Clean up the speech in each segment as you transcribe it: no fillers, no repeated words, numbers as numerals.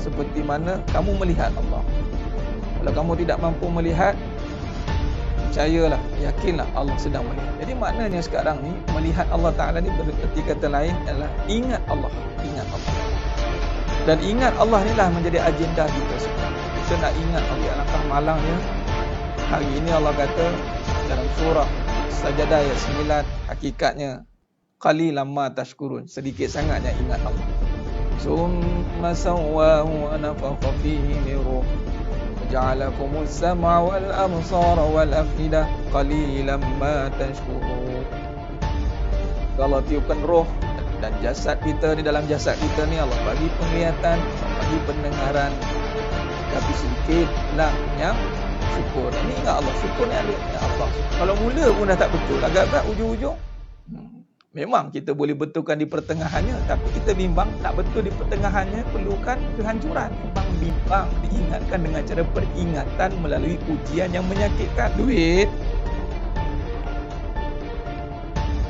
seperti mana kamu melihat Allah. Kalau kamu tidak mampu melihat, percayalah, yakinlah Allah sedang melihat. Jadi maknanya sekarang ni melihat Allah Ta'ala ni berarti kata lain adalah ingat Allah. Ingat Allah. Dan ingat Allah ni lah menjadi agenda kita sekarang. Kita nak ingat Allah. Alangkah malangnya hari ini Allah kata dalam surah Sajadah ayat 9, hakikatnya qalilan ma tashkurun, sedikit sangatnya ingat Allah. Summa sawwahu wa nafakha fihi min ruh ja'alakumus sam'a wal absara wal afidah qalilan ma tashkurun. Allah tiupkan roh dan jasad kita, di dalam jasad kita ni Allah bagi penglihatan, bagi pendengaran, tapi sedikitlah yang syukur. Ini ingat Allah, syukur ni ada Allah. Kalau mula pun dah tak betul, agak-agak ujung-ujung memang kita boleh betulkan di pertengahannya, tapi kita bimbang tak betul di pertengahannya, perlukan kehancuran. Bimbang diingatkan dengan cara peringatan melalui ujian yang menyakitkan. Duit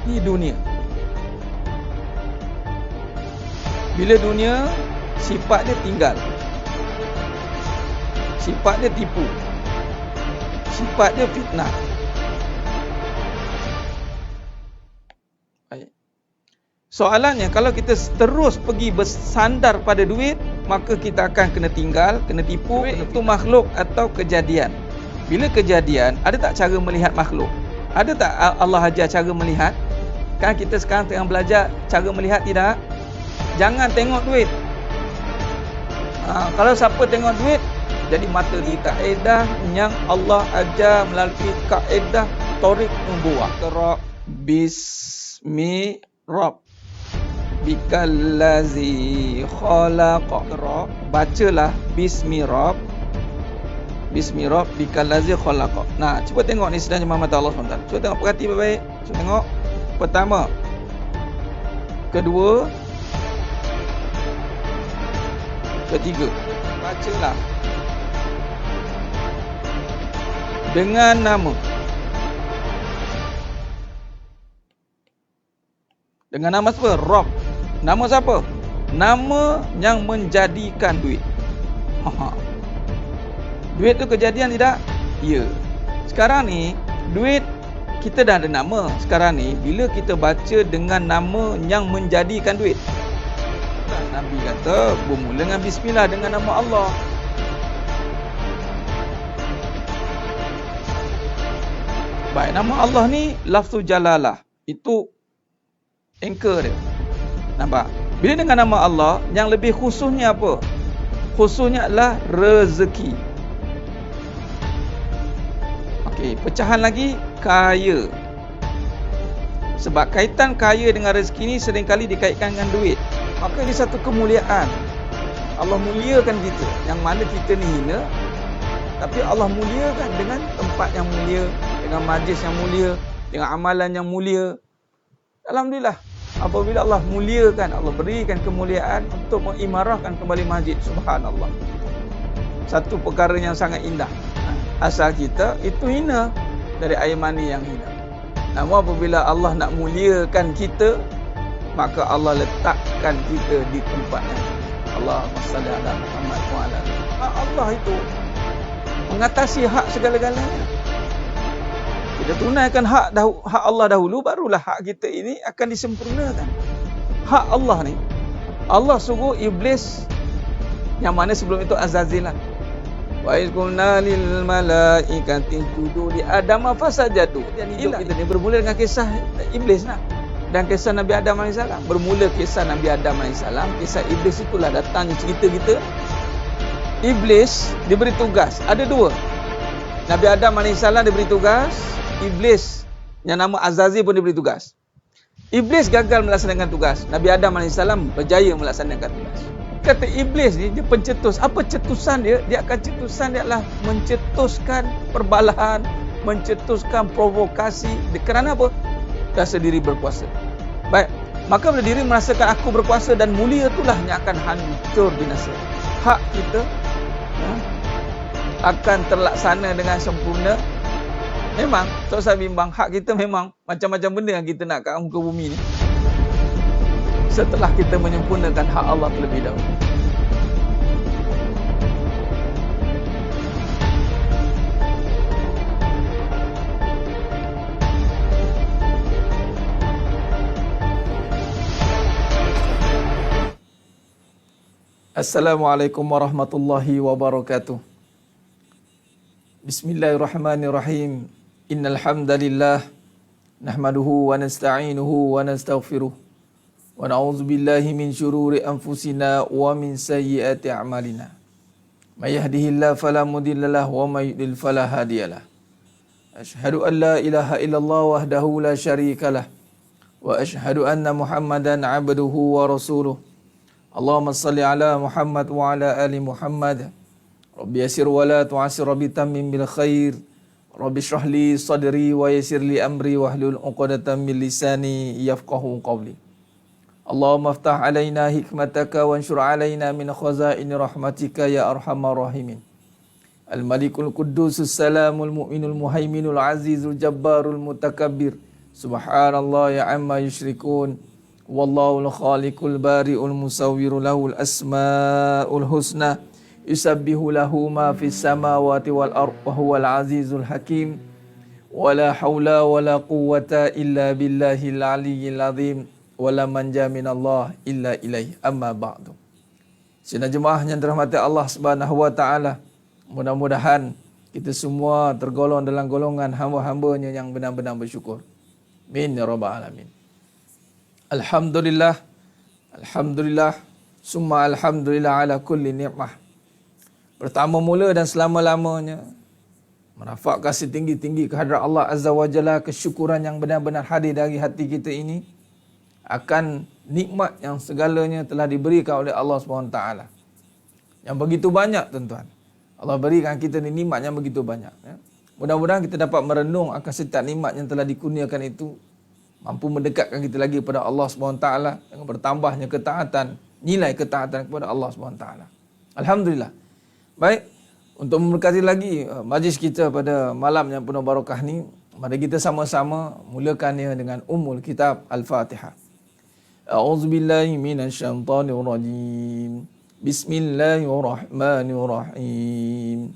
ni dunia. Bila dunia, sifat dia tinggal, sifat dia tipu, sifat dia fitnah. Soalannya, kalau kita terus pergi bersandar pada duit, maka kita akan kena tinggal, kena tipu. Itu makhluk atau kejadian. Bila kejadian, ada tak cara melihat makhluk? Ada tak Allah ajar cara melihat? Kan kita sekarang tengah belajar cara melihat, tidak? Jangan tengok duit. Kalau siapa tengok duit, jadi mata kita. Kaedah yang Allah ajar melalui kaedah Tariq Nubuwah. Qra bismi Rabb bikallazi khalaqa. Bacalah bismi Rabb, bismi Rabb bikallazi khalaqa. Nah, cuba tengok ni sedang Muhammad Allah SWT. Cuba tengok, perhati baik-baik. Cuba tengok. Pertama, kedua, ketiga. Bacalah dengan nama. Dengan nama siapa? Rabb. Nama siapa? Nama yang menjadikan duit. Duit tu kejadian tidak? Ya. Sekarang ni, duit kita dah ada nama. Sekarang ni, bila kita baca dengan nama yang menjadikan duit, Nabi kata, bermula dengan bismillah, dengan nama Allah. Baik, nama Allah ni lafzul jalalah. Itu anchor dia. Nampak? Bila dengan nama Allah, yang lebih khususnya apa? Khususnya adalah rezeki. Okey, pecahan lagi, kaya. Sebab kaitan kaya dengan rezeki ni seringkali dikaitkan dengan duit. Maka ini satu kemuliaan. Allah muliakan kita. Yang mana kita ni hina, tapi Allah muliakan dengan tempat yang mulia, dengan majlis yang mulia, dengan amalan yang mulia. Alhamdulillah. Apabila Allah muliakan, Allah berikan kemuliaan untuk mengimarahkan kembali masjid. Subhanallah. Satu perkara yang sangat indah. Asal kita itu hina, dari air mani yang hina. Namun apabila Allah nak muliakan kita, maka Allah letakkan kita di tempat yang Allahumma salli ala Muhammad wa ala Allah itu mengatasi hak segala-galanya. Kita tunaikan hak Allah dahulu, barulah hak kita ini akan disempurnakan. Hak Allah ni, Allah suruh iblis, yang mana sebelum itu Azazil lah. Wa iz qulna lil malaikati isjudu li Adam fasajadu. Dan hidup kita ni bermula dengan kisah iblis lah. Dan kisah Nabi Adam AS. Bermula kisah Nabi Adam AS, kisah iblis itulah datangnya cerita kita. Iblis diberi tugas, ada dua. Nabi Adam AS diberi tugas, iblis yang nama Azazil pun diberi tugas. Iblis gagal melaksanakan tugas, Nabi Adam AS berjaya melaksanakan tugas. Kata iblis ni, dia pencetus. Apa cetusan dia? Dia akan cetusan dia adalah mencetuskan perbalahan, mencetuskan provokasi. Kerana apa? Rasa diri berkuasa. Baik, maka bila diri merasakan aku berkuasa dan mulia, itulah yang akan hancur binasa. Hak kita akan terlaksana dengan sempurna. Memang, tak usah bimbang, hak kita memang macam-macam benda yang kita nak kat muka bumi ni, setelah kita menyempurnakan hak Allah terlebih dahulu. Assalamualaikum warahmatullahi wabarakatuh. Bismillahirrahmanirrahim. Innal hamdalillah nahmaduhu wa nasta'inuhu wa nastaghfiruh wa na'udzu billahi min syururi anfusina wa min sayyiati a'malina. May yahdihillahu fala mudhillalah wa may yudlil fala hadiyalah. Asyhadu an la ilaha illallah wahdahu la syarikalah wa asyhadu anna Muhammadan 'abduhu wa rasuluh. Allahumma salli ala Muhammad wa ala ali Muhammad. Rabbi yassir wa la tu'assir, Rabbi tammim bil khair. Rabbi shrah li sadri wa yassir li amri wahlul 'uqdatam min lisani yafqahu qawli. Allahumma aftah alaina hikmataka wa anshur alaina min khazaini rahmatika ya arhamar rahimin. Al-Malikul Quddusus Salamul Mu'minul Muhaiminul Azizul Jabbarul Mutakabbir. Subhanallah ya amma yusyrikun. Wallahul Khaliqul Bari'ul Musawwiru lahul asma'ul husna. Yusabbihu lahu ma fis samawati wal ardh wa huwal azizul hakim. Wala haula wala quwwata illa billahil aliyyil azim. Wala manja minallah illa ilaih. Amma ba'du. Sidang jemaah yang dirahmati Allah Subhanahu wa taala, mudah-mudahan kita semua tergolong dalam golongan hamba-hambanya yang benar-benar bersyukur. Amin ya rabbal alamin. Alhamdulillah, alhamdulillah, summa alhamdulillah ala kulli ni'mah. Pertama mula dan selama-lamanya merafakkan setinggi-tinggi kehadrat Allah Azza wa Jalla, kesyukuran yang benar-benar hadir dari hati kita ini akan nikmat yang segalanya telah diberikan oleh Allah SWT. Yang begitu banyak tuan-tuan. Allah berikan kita ni nikmat yang begitu banyak. Ya. Mudah-mudahan kita dapat merenung akan setiap nikmat yang telah dikurniakan itu, mampu mendekatkan kita lagi kepada Allah SWT dengan bertambahnya ketaatan, nilai ketaatan kepada Allah SWT. Alhamdulillah. Baik, untuk memberkati lagi majlis kita pada malam yang penuh barakah ni, mari kita sama-sama mulakannya dengan Ummul Kitab Al-Fatihah. A'udzubillahi minasyaitonir rajim. Bismillahirrahmanirrahim.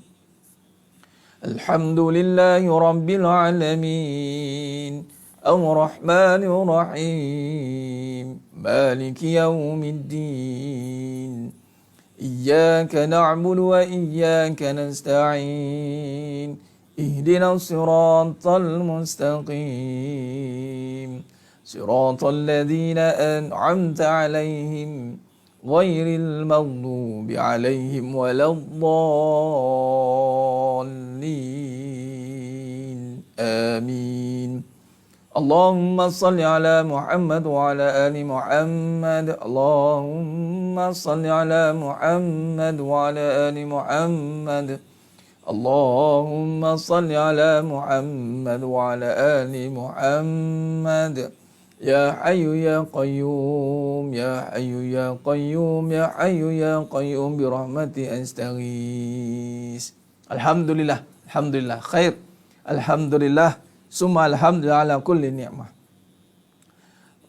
Alhamdulillahi rabbil alamin. Ar-Rahmanir Rahim. Maliki yaumiddin. Iyyaka na'budu wa iyyaka nasta'in. Ihdinas siratal mustaqim. Siratal ladzina an'amta 'alaihim ghairil maghdubi 'alaihim waladdallin. Amin. Allahumma salli ala Muhammad wa ala ali Muhammad. Allahumma salli ala Muhammad wa ala ali Muhammad. Allahumma salli ala Muhammad wa ala ali Muhammad. Ya Hayyu Ya Qayyum, Ya Hayyu Ya Qayyum, Ya Hayyu Ya Qayyum, bi rahmati astaghis. Alhamdulillah, alhamdulillah, khair. Alhamdulillah, summa alhamdulillah ala kulli ni'mah.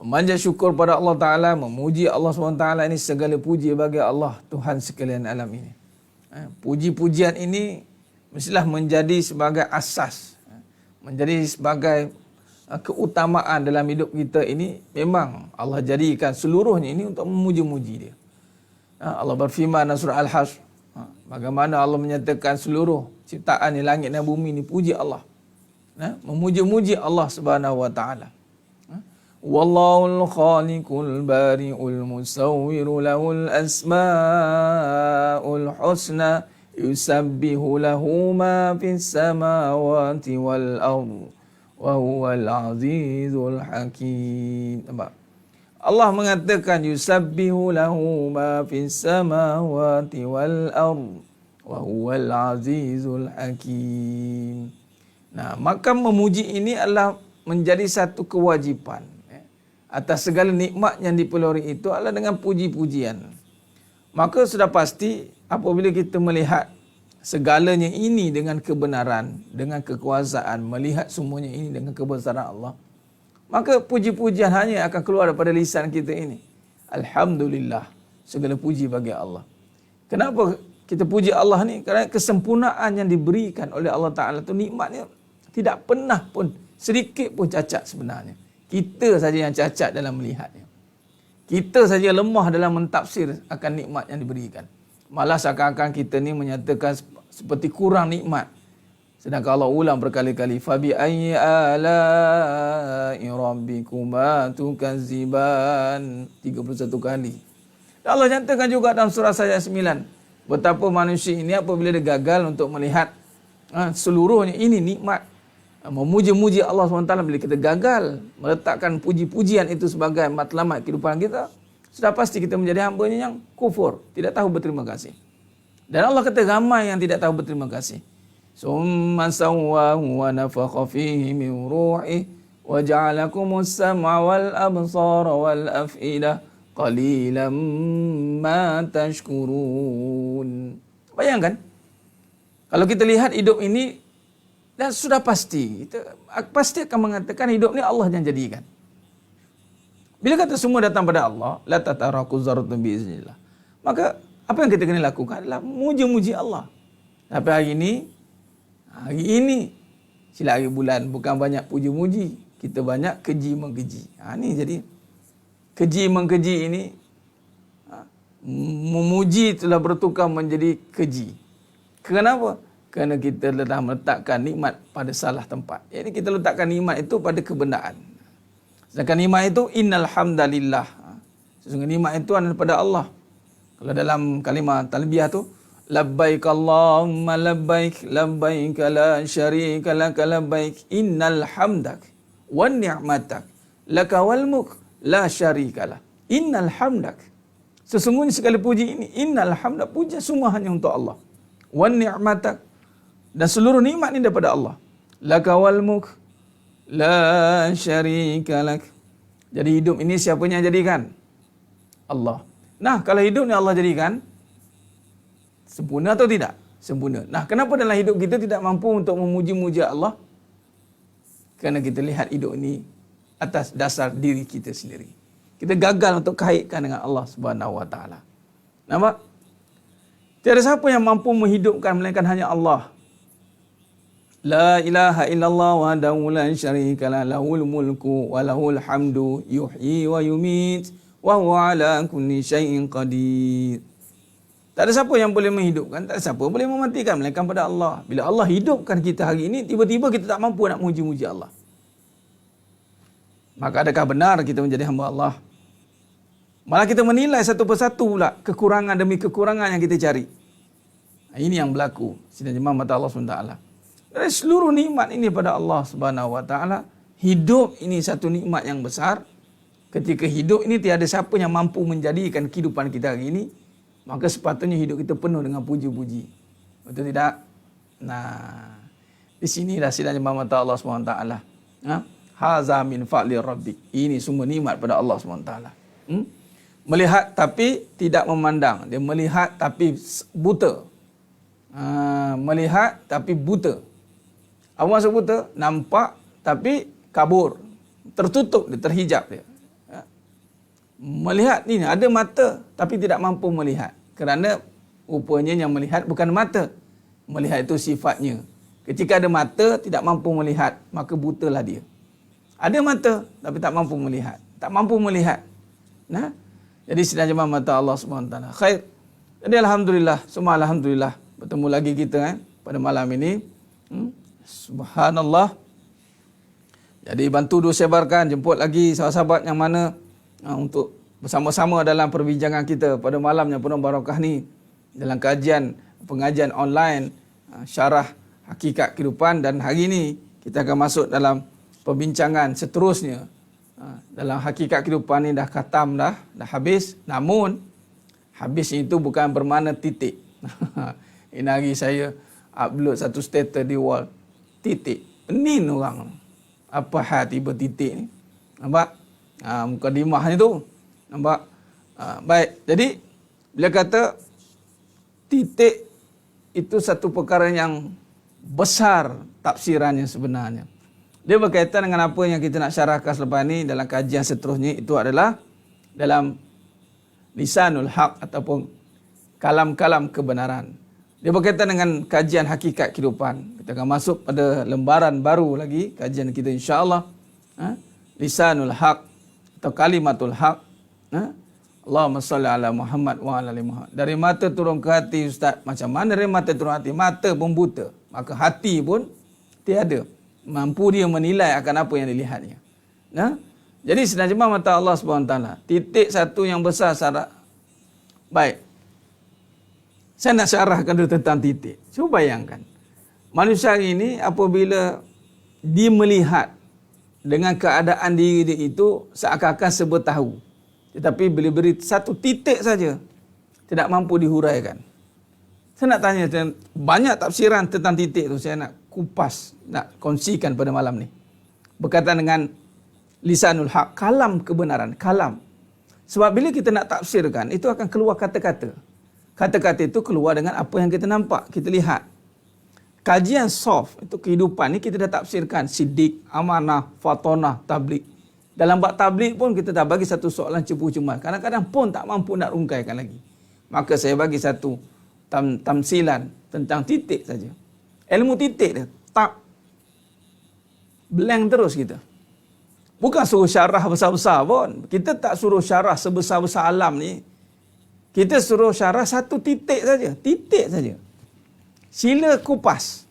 Memanjat syukur pada Allah Ta'ala, memuji Allah SWT, ini segala puji bagi Allah, Tuhan sekalian alam ini. Puji-pujian ini mestilah menjadi sebagai asas, menjadi sebagai keutamaan dalam hidup kita ini. Memang Allah jadikan seluruhnya ini untuk memuji-muji dia. Allah berfirman dalam surah Al-Hashr, bagaimana Allah menyatakan seluruh ciptaan di langit dan bumi ini puji Allah, memuji-muji Allah Subhanahu wa taala. Wallahul khaliqul bari'ul musawwiru lahul asmaul husna. Yusabbihu lahu ma fis samawati wal ardh wa huwal azizul hakim. Nampak? Allah mengatakan yusabbihu lahu ma fis samawati wal ardh wa huwal azizul hakim. Nah, maka memuji ini adalah menjadi satu kewajipan. Atas segala nikmat yang dipelori itu adalah dengan puji-pujian. Maka sudah pasti apabila kita melihat segalanya ini dengan kebenaran, dengan kekuasaan, melihat semuanya ini dengan kebesaran Allah, maka puji-pujian hanya akan keluar daripada lisan kita ini. Alhamdulillah, segala puji bagi Allah. Kenapa kita puji Allah ni? Kerana kesempurnaan yang diberikan oleh Allah Ta'ala itu, nikmatnya tidak pernah pun sedikit pun cacat sebenarnya. Kita saja yang cacat dalam melihatnya. Kita saja lemah dalam mentafsir akan nikmat yang diberikan. Malah seakan-akan kita ni menyatakan seperti kurang nikmat. Sedangkan Allah ulang berkali-kali, fabi ayyi ala'i rabbikuma tukazziban, 31 kali. Dan Allah nyatakan juga dalam surah ayat 9, betapa manusia ini apabila dia gagal untuk melihat seluruhnya ini nikmat, memuji-muji Allah SWT, bila kita gagal meletakkan puji-pujian itu sebagai matlamat kehidupan kita, sudah pasti kita menjadi hamba yang kufur, tidak tahu berterima kasih. Dan Allah kata ramai yang tidak tahu berterima kasih. Summa sawwahu wa nafakha fihi min ruhi wa ja'alakumus sam'a wal absara wal af'idah qalilan ma tashkurun. Bayangkan, kalau kita lihat hidup ini, dan sudah pasti, kita pasti akan mengatakan hidup ni Allah yang jadikan. Bila kata semua datang pada Allah, la tataraku zaratun biiznillah, maka apa yang kita kena lakukan adalah muji-muji Allah. Tapi hari ini sila hari bulan bukan banyak puji-muji, kita banyak keji-mengkeji. Ni jadi keji-mengkeji ini, memuji telah bertukar menjadi keji. Kenapa? Kerana kita telah meletakkan nikmat pada salah tempat. Jadi kita letakkan nikmat itu pada kebenaran. Sedangkan nikmat itu innal hamdalillah. Sesungguhnya nikmat itu adalah daripada Allah. Kalau dalam kalimah talbiyah tu, labbaik Allahumma labbaik labbaik la syarika lak labbaik innal hamdak wan ni'matak laka wal mulk la syarika lak innal hamdak. Sesungguhnya segala puji ini, innal hamdak, puja semua hanya untuk Allah. Wan ni'matak, dan seluruh nikmat ini daripada Allah. Laka wal mulk la syarika lak. Jadi hidup ini siapa yang jadikan? Allah. Nah, kalau hidup ni Allah jadikan, sempurna atau tidak? Sempurna. Nah, kenapa dalam hidup kita tidak mampu untuk memuji-muji Allah? Kerana kita lihat hidup ini atas dasar diri kita sendiri. Kita gagal untuk kaitkan dengan Allah Subhanahu Wa Taala. Nampak? Tiada siapa yang mampu menghidupkan melainkan hanya Allah. La ilaha illallah wahdahu la syarika lah, lahul mulku wa lahul hamdu yuhyi wa yumit wa huwa ala kulli syai'in qadir. Tak ada siapa yang boleh menghidupkan, tak ada siapa boleh mematikan melainkan pada Allah. Bila Allah hidupkan kita hari ini, tiba-tiba kita tak mampu nak muji-muji Allah. Maka adakah benar kita menjadi hamba Allah? Malah kita menilai satu persatu pula kekurangan demi kekurangan yang kita cari. Ini yang berlaku sidang jemaah mata Allah SWT. Dari seluruh nikmat ini pada Allah Subhanahu Wa Taala, hidup ini satu nikmat yang besar. Ketika hidup ini tiada siapa yang mampu menjadikan kehidupan kita hari ini, maka sepatutnya hidup kita penuh dengan puji-puji. Betul tidak? Nah, di sinilah sidang jemaah mata Allah SWT. Haza min fa'li rabbik. Ini semua nikmat pada Allah SWT. Melihat tapi tidak memandang. Dia melihat tapi buta. Melihat tapi buta. Apa maksud buta? Nampak tapi kabur. Tertutup dia, terhijab dia. Melihat ni ada mata tapi tidak mampu melihat. Kerana rupanya yang melihat bukan mata. Melihat itu sifatnya. Ketika ada mata tidak mampu melihat, maka butalah dia. Ada mata tapi tak mampu melihat. Tak mampu melihat. Nah, jadi sidang jemaah mata Allah SWT. Khair. Jadi alhamdulillah, semua alhamdulillah bertemu lagi kita pada malam ini. Subhanallah. Jadi bantu dulu sebarkan, jemput lagi sahabat-sahabat yang mana untuk bersama-sama dalam perbincangan kita pada malam yang penuh barakah ni, dalam pengajian online syarah hakikat kehidupan. Dan hari ini kita akan masuk dalam perbincangan seterusnya. Dalam hakikat kehidupan ni dah khatam dah habis. Namun habis itu bukan bermakna titik. Ini hari saya upload satu status di wall, titik. Penin orang. Apa hal tiba titik ni? Nampak? Mukadimahnya tu. Nampak? Baik. Jadi bila kata titik itu satu perkara yang besar tafsirannya sebenarnya. Dia berkaitan dengan apa yang kita nak syarahkan selepas ni dalam kajian seterusnya. Itu adalah dalam lisanul haq ataupun kalam-kalam kebenaran. Dia berkaitan dengan kajian hakikat kehidupan. Kita akan masuk pada lembaran baru lagi kajian kita insya-Allah. Lisanul haq atau kalimatul haq. Allahumma salli ala Muhammad wa ala ali Muhammad. Dari mata turun ke hati, Ustaz. Macam mana dari mata turun hati? Mata pun buta. Maka hati pun tiada. Mampu dia menilai akan apa yang dilihatnya. Nah, jadi senerjemah mata Allah SWT. Titik satu yang besar syarat. Baik. Saya nak syarahkan dulu tentang titik. Cuba bayangkan. Manusia ini apabila dia melihat dengan keadaan diri dia itu seakan-akan serba tahu. Tetapi bila beri satu titik saja, tidak mampu dihuraikan. Saya nak tanya, banyak tafsiran tentang titik itu. Saya nak kupas, nak kongsikan pada malam ni. Berkaitan dengan lisanul haq, kalam kebenaran, kalam. Sebab bila kita nak tafsirkan, itu akan keluar kata-kata. Kata-kata itu keluar dengan apa yang kita nampak, kita lihat. Kajian soft, itu kehidupan ni kita dah tafsirkan. Siddiq, amanah, fatonah, tablik. Dalam bab tablik pun kita dah bagi satu soalan cepu-cemas. Kadang-kadang pun tak mampu nak rungkaikan lagi. Maka saya bagi satu tamsilan tentang titik saja. Ilmu titik dia, tak. Blank terus kita. Bukan suruh syarah besar-besar pun. Kita tak suruh syarah sebesar-besar alam ni. Kita suruh syarah satu titik saja. Titik saja. Sila kupas.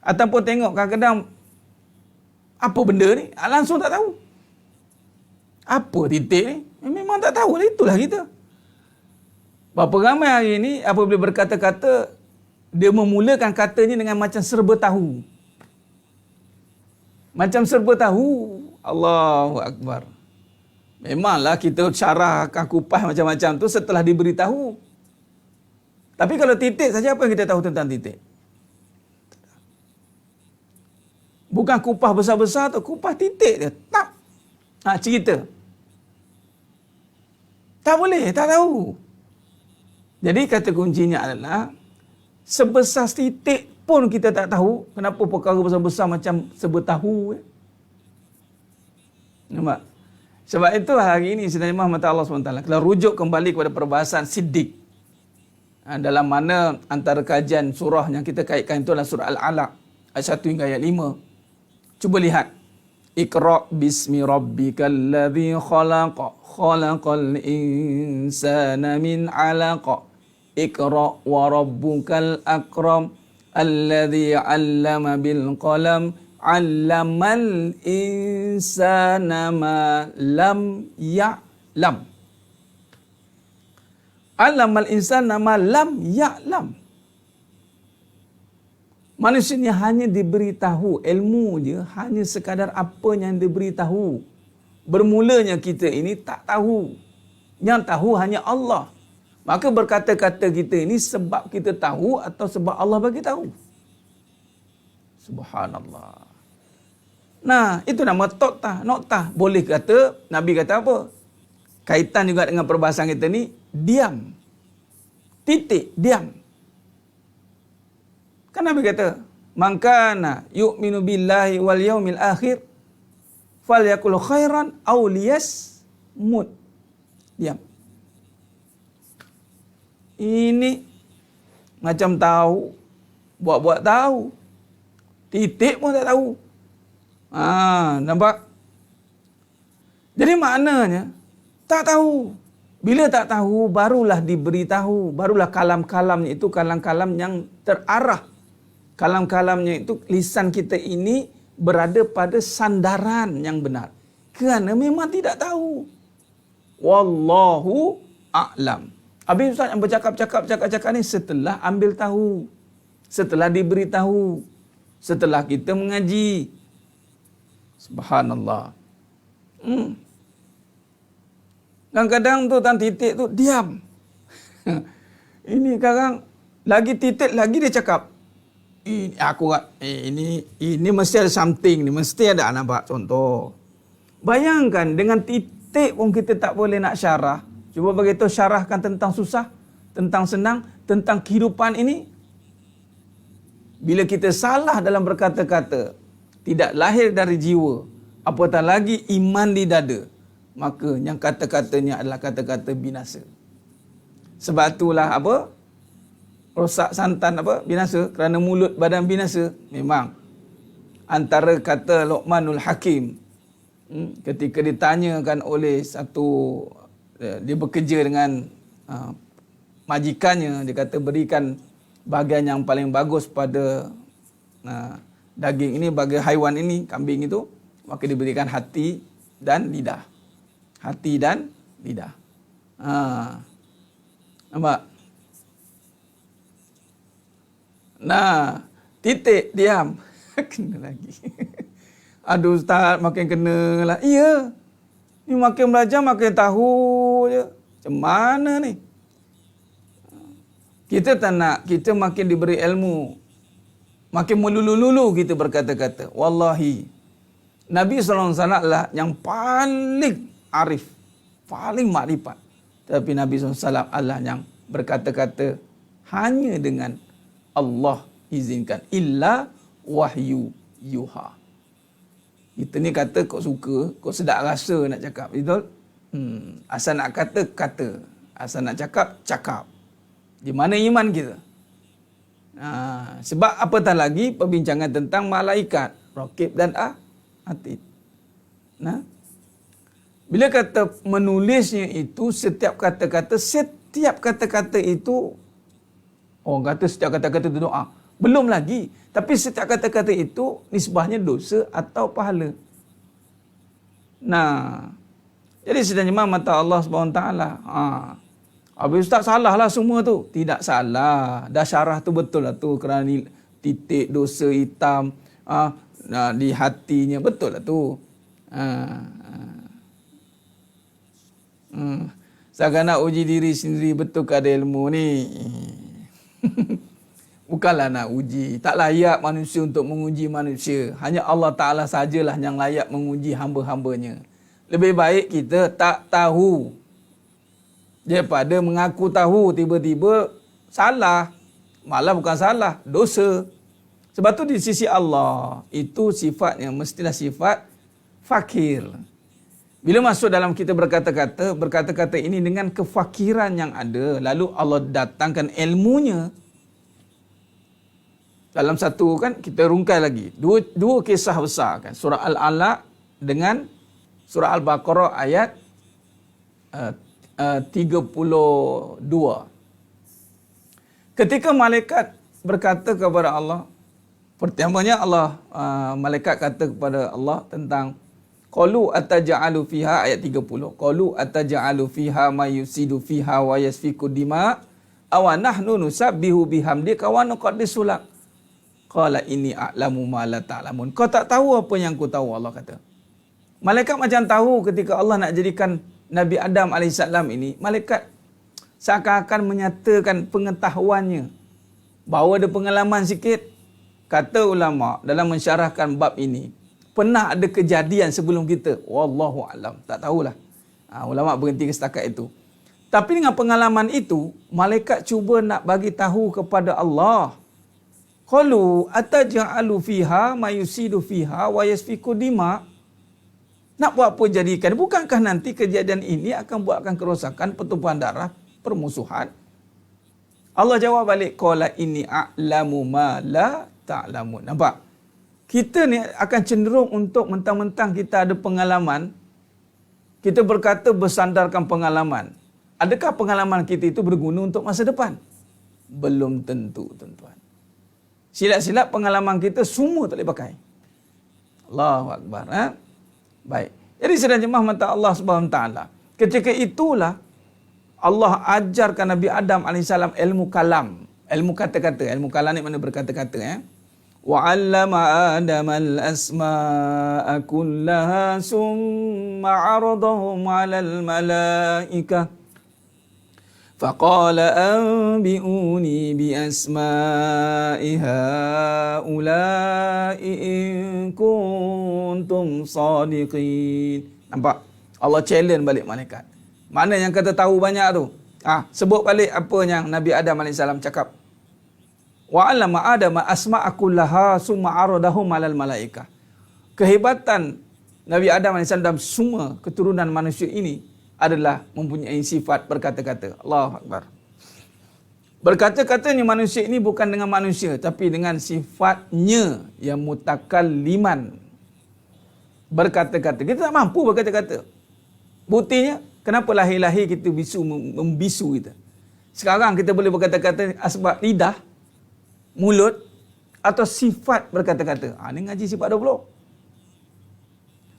Ataupun tengok kadang-kadang apa benda ni, langsung tak tahu. Apa titik ni? Memang tak tahu. Itulah kita. Berapa ramai hari ni apabila berkata-kata, dia memulakan katanya dengan macam serba tahu. Macam serba tahu. Allahu Akbar. Memanglah kita syarahkan kupas macam-macam tu setelah diberitahu. Tapi kalau titik saja, apa yang kita tahu tentang titik? Bukan kupas besar-besar tu, kupas titik dia. Tak. Cerita. Tak boleh, tak tahu. Jadi kata kuncinya adalah, sebesar titik pun kita tak tahu. Kenapa perkara besar-besar macam serba tahu? Nampak? Sebab itu hari ini sebenarnya mata Allah SWT. Kalau rujuk kembali kepada perbahasan Siddiq. Dalam mana antara kajian surah yang kita kaitkan itu adalah surah Al-Alaq. Ayat 1 hingga ayat 5. Cuba lihat. Iqra' bismi rabbikal ladzi khalaq. Khalaqal insana min 'alaq. Iqra' wa rabbukal akram. Alladzi 'allama bil qalam. 'Allamal insana ma lam ya'lam. 'Allamal insana ma lam ya'lam. Manusia ni hanya diberitahu ilmu je, hanya sekadar apa yang diberitahu. Bermulanya kita ini tak tahu. Yang tahu hanya Allah. Maka berkata-kata kita ini sebab kita tahu atau sebab Allah bagi tahu. Subhanallah. Nah, itu nama noktah. Boleh kata, Nabi kata apa? Kaitan juga dengan perbahasan kita ni, diam. Titik, diam. Kan Nabi kata, "Man kana yu'minu billahi wal yaumil akhir falyakul khairan aw liyasmut." Diam. Ini macam tahu, buat-buat tahu. Titik pun tak tahu. Nampak? Jadi maknanya tak tahu. Bila tak tahu, barulah diberitahu. Barulah kalam-kalamnya itu kalam-kalam yang terarah. Kalam-kalamnya itu lisan kita ini berada pada sandaran yang benar. Kerana memang tidak tahu. Wallahu a'lam. Habis Ustaz yang bercakap ni setelah ambil tahu. Setelah diberitahu. Setelah kita mengaji. Subhanallah. Kadang-kadang tu dalam titik tu diam. Ini sekarang lagi titik lagi dia cakap. Ini mesti ada something ni, mesti ada, nampak contoh. Bayangkan dengan titik pun kita tak boleh nak syarah. Cuba begitu syarahkan tentang susah, tentang senang, tentang kehidupan ini. Bila kita salah dalam berkata-kata, tidak lahir dari jiwa, apatah lagi iman di dada, maka yang kata-katanya adalah kata-kata binasa. Sebab itulah apa? Rosak santan apa? Binasa. Kerana mulut badan binasa. Memang. Antara kata Luqmanul Hakim, ketika ditanyakan oleh satu dia bekerja dengan majikannya, dia kata berikan bahagian yang paling bagus pada daging ini, bagi haiwan ini, kambing itu, maka diberikan hati dan lidah. Hati dan lidah. Nampak? Nah, titik, diam. Kena lagi. Aduh ustaz, makin kena lah. Iya. Ni makin belajar, makin tahu je. Macam mana ni? Kita tak nak, kita makin diberi ilmu, makin melulu-lulu kita berkata-kata. Wallahi, Nabi SAW lah yang paling arif, paling makrifat. Tapi Nabi SAW Allah yang berkata-kata hanya dengan Allah izinkan. Illa wahyu yuha. Kita ni kata kau suka, kau sedap rasa nak cakap. Betul? Asal nak kata, kata. Asal nak cakap, cakap. Di mana iman kita? Sebab apatah lagi perbincangan tentang malaikat, Raqib dan Atid. Nah, bila kata menulisnya itu, setiap kata-kata itu, orang kata setiap kata-kata itu doa. Belum lagi. Tapi setiap kata-kata itu nisbahnya dosa atau pahala. Nah, jadi sebenarnya mata Allah SWT. Habis Ustaz salah lah semua tu. Tidak salah. Dah syarah tu betul lah tu. Kerana titik dosa hitam di hatinya. Betul lah tu. Saya nak uji diri sendiri. Betul ke ada ilmu ni? Bukanlah nak uji. Tak layak manusia untuk menguji manusia. Hanya Allah Ta'ala sajalah yang layak menguji hamba-hambanya. Lebih baik kita tak tahu daripada mengaku tahu tiba-tiba salah. Malah bukan salah, dosa. Sebab tu di sisi Allah, itu sifatnya mestilah sifat fakir. Bila masuk dalam kita berkata-kata ini dengan kefakiran yang ada, lalu Allah datangkan ilmunya. Dalam satu kan, kita rungkai lagi. Dua kisah besar kan. Surah Al-Alaq dengan surah Al-Baqarah ayat 32. Ketika malaikat berkata kepada Allah, pertamanya malaikat kata kepada Allah tentang qalu ataj'alu fiha, ayat 30. Qalu ataj'alu fiha may yusidu fiha wa yasfiku dima aw nahnu nusabbihu bihamdika wa nuqaddisu lak. Qala inni a'lamu ma la ta'lamun. Kau tak tahu apa yang aku tahu, Allah kata. Malaikat macam tahu ketika Allah nak jadikan Nabi Adam AS ini, malaikat seakan-akan menyatakan pengetahuannya. Bahawa ada pengalaman sikit. Kata ulama dalam mensyarahkan bab ini, pernah ada kejadian sebelum kita. Wallahu alam. Tak tahulah. Ulama berhenti ke setakat itu. Tapi dengan pengalaman itu, malaikat cuba nak bagi tahu kepada Allah. Qalu ataj'alu fiha may yusidu fiha wa yasfiku dima. Nak buat apa jadikan? Bukankah nanti kejadian ini akan buatkan kerosakan, pertumpahan darah, permusuhan? Allah jawab balik, qala inni a'lamu ma la ta'lamun. Nampak? Kita ni akan cenderung untuk mentang-mentang kita ada pengalaman, kita berkata bersandarkan pengalaman. Adakah pengalaman kita itu berguna untuk masa depan? Belum tentu, tuan-tuan. Silap-silap pengalaman kita semua tak boleh pakai. Allahu Akbar. Baik. Jadi sedang jemaah mata Allah SWT. Ketika itulah Allah ajarkan Nabi Adam AS ilmu kalam. Ilmu kata-kata. Ilmu kalam ni mana berkata-kata. Wa 'allama Adam al-asma'a kullaha summa 'aradahum 'alal malaikah. Faqala anbi'uni bi asma'i haula'i in kuntum sadiqin. Nampak? Allah challenge balik malaikat. Mana yang kata tahu banyak tu? Sebut balik apa yang Nabi Adam AS cakap. Wa 'allama Adam asma'a kullaha summa 'aradahum 'alal malaikah. Kehebatan Nabi Adam AS dalam semua keturunan manusia ini adalah mempunyai sifat berkata-kata. Allahu Akbar. Berkata-katanya manusia ini bukan dengan manusia, tapi dengan sifatnya yang mutakalliman. Berkata-kata. Kita tak mampu berkata-kata. Buktinya, Kenapa lahir-lahir kita membisu kita? Sekarang kita boleh berkata-kata sebab lidah, mulut atau sifat berkata-kata. Ini ngaji sifat 20.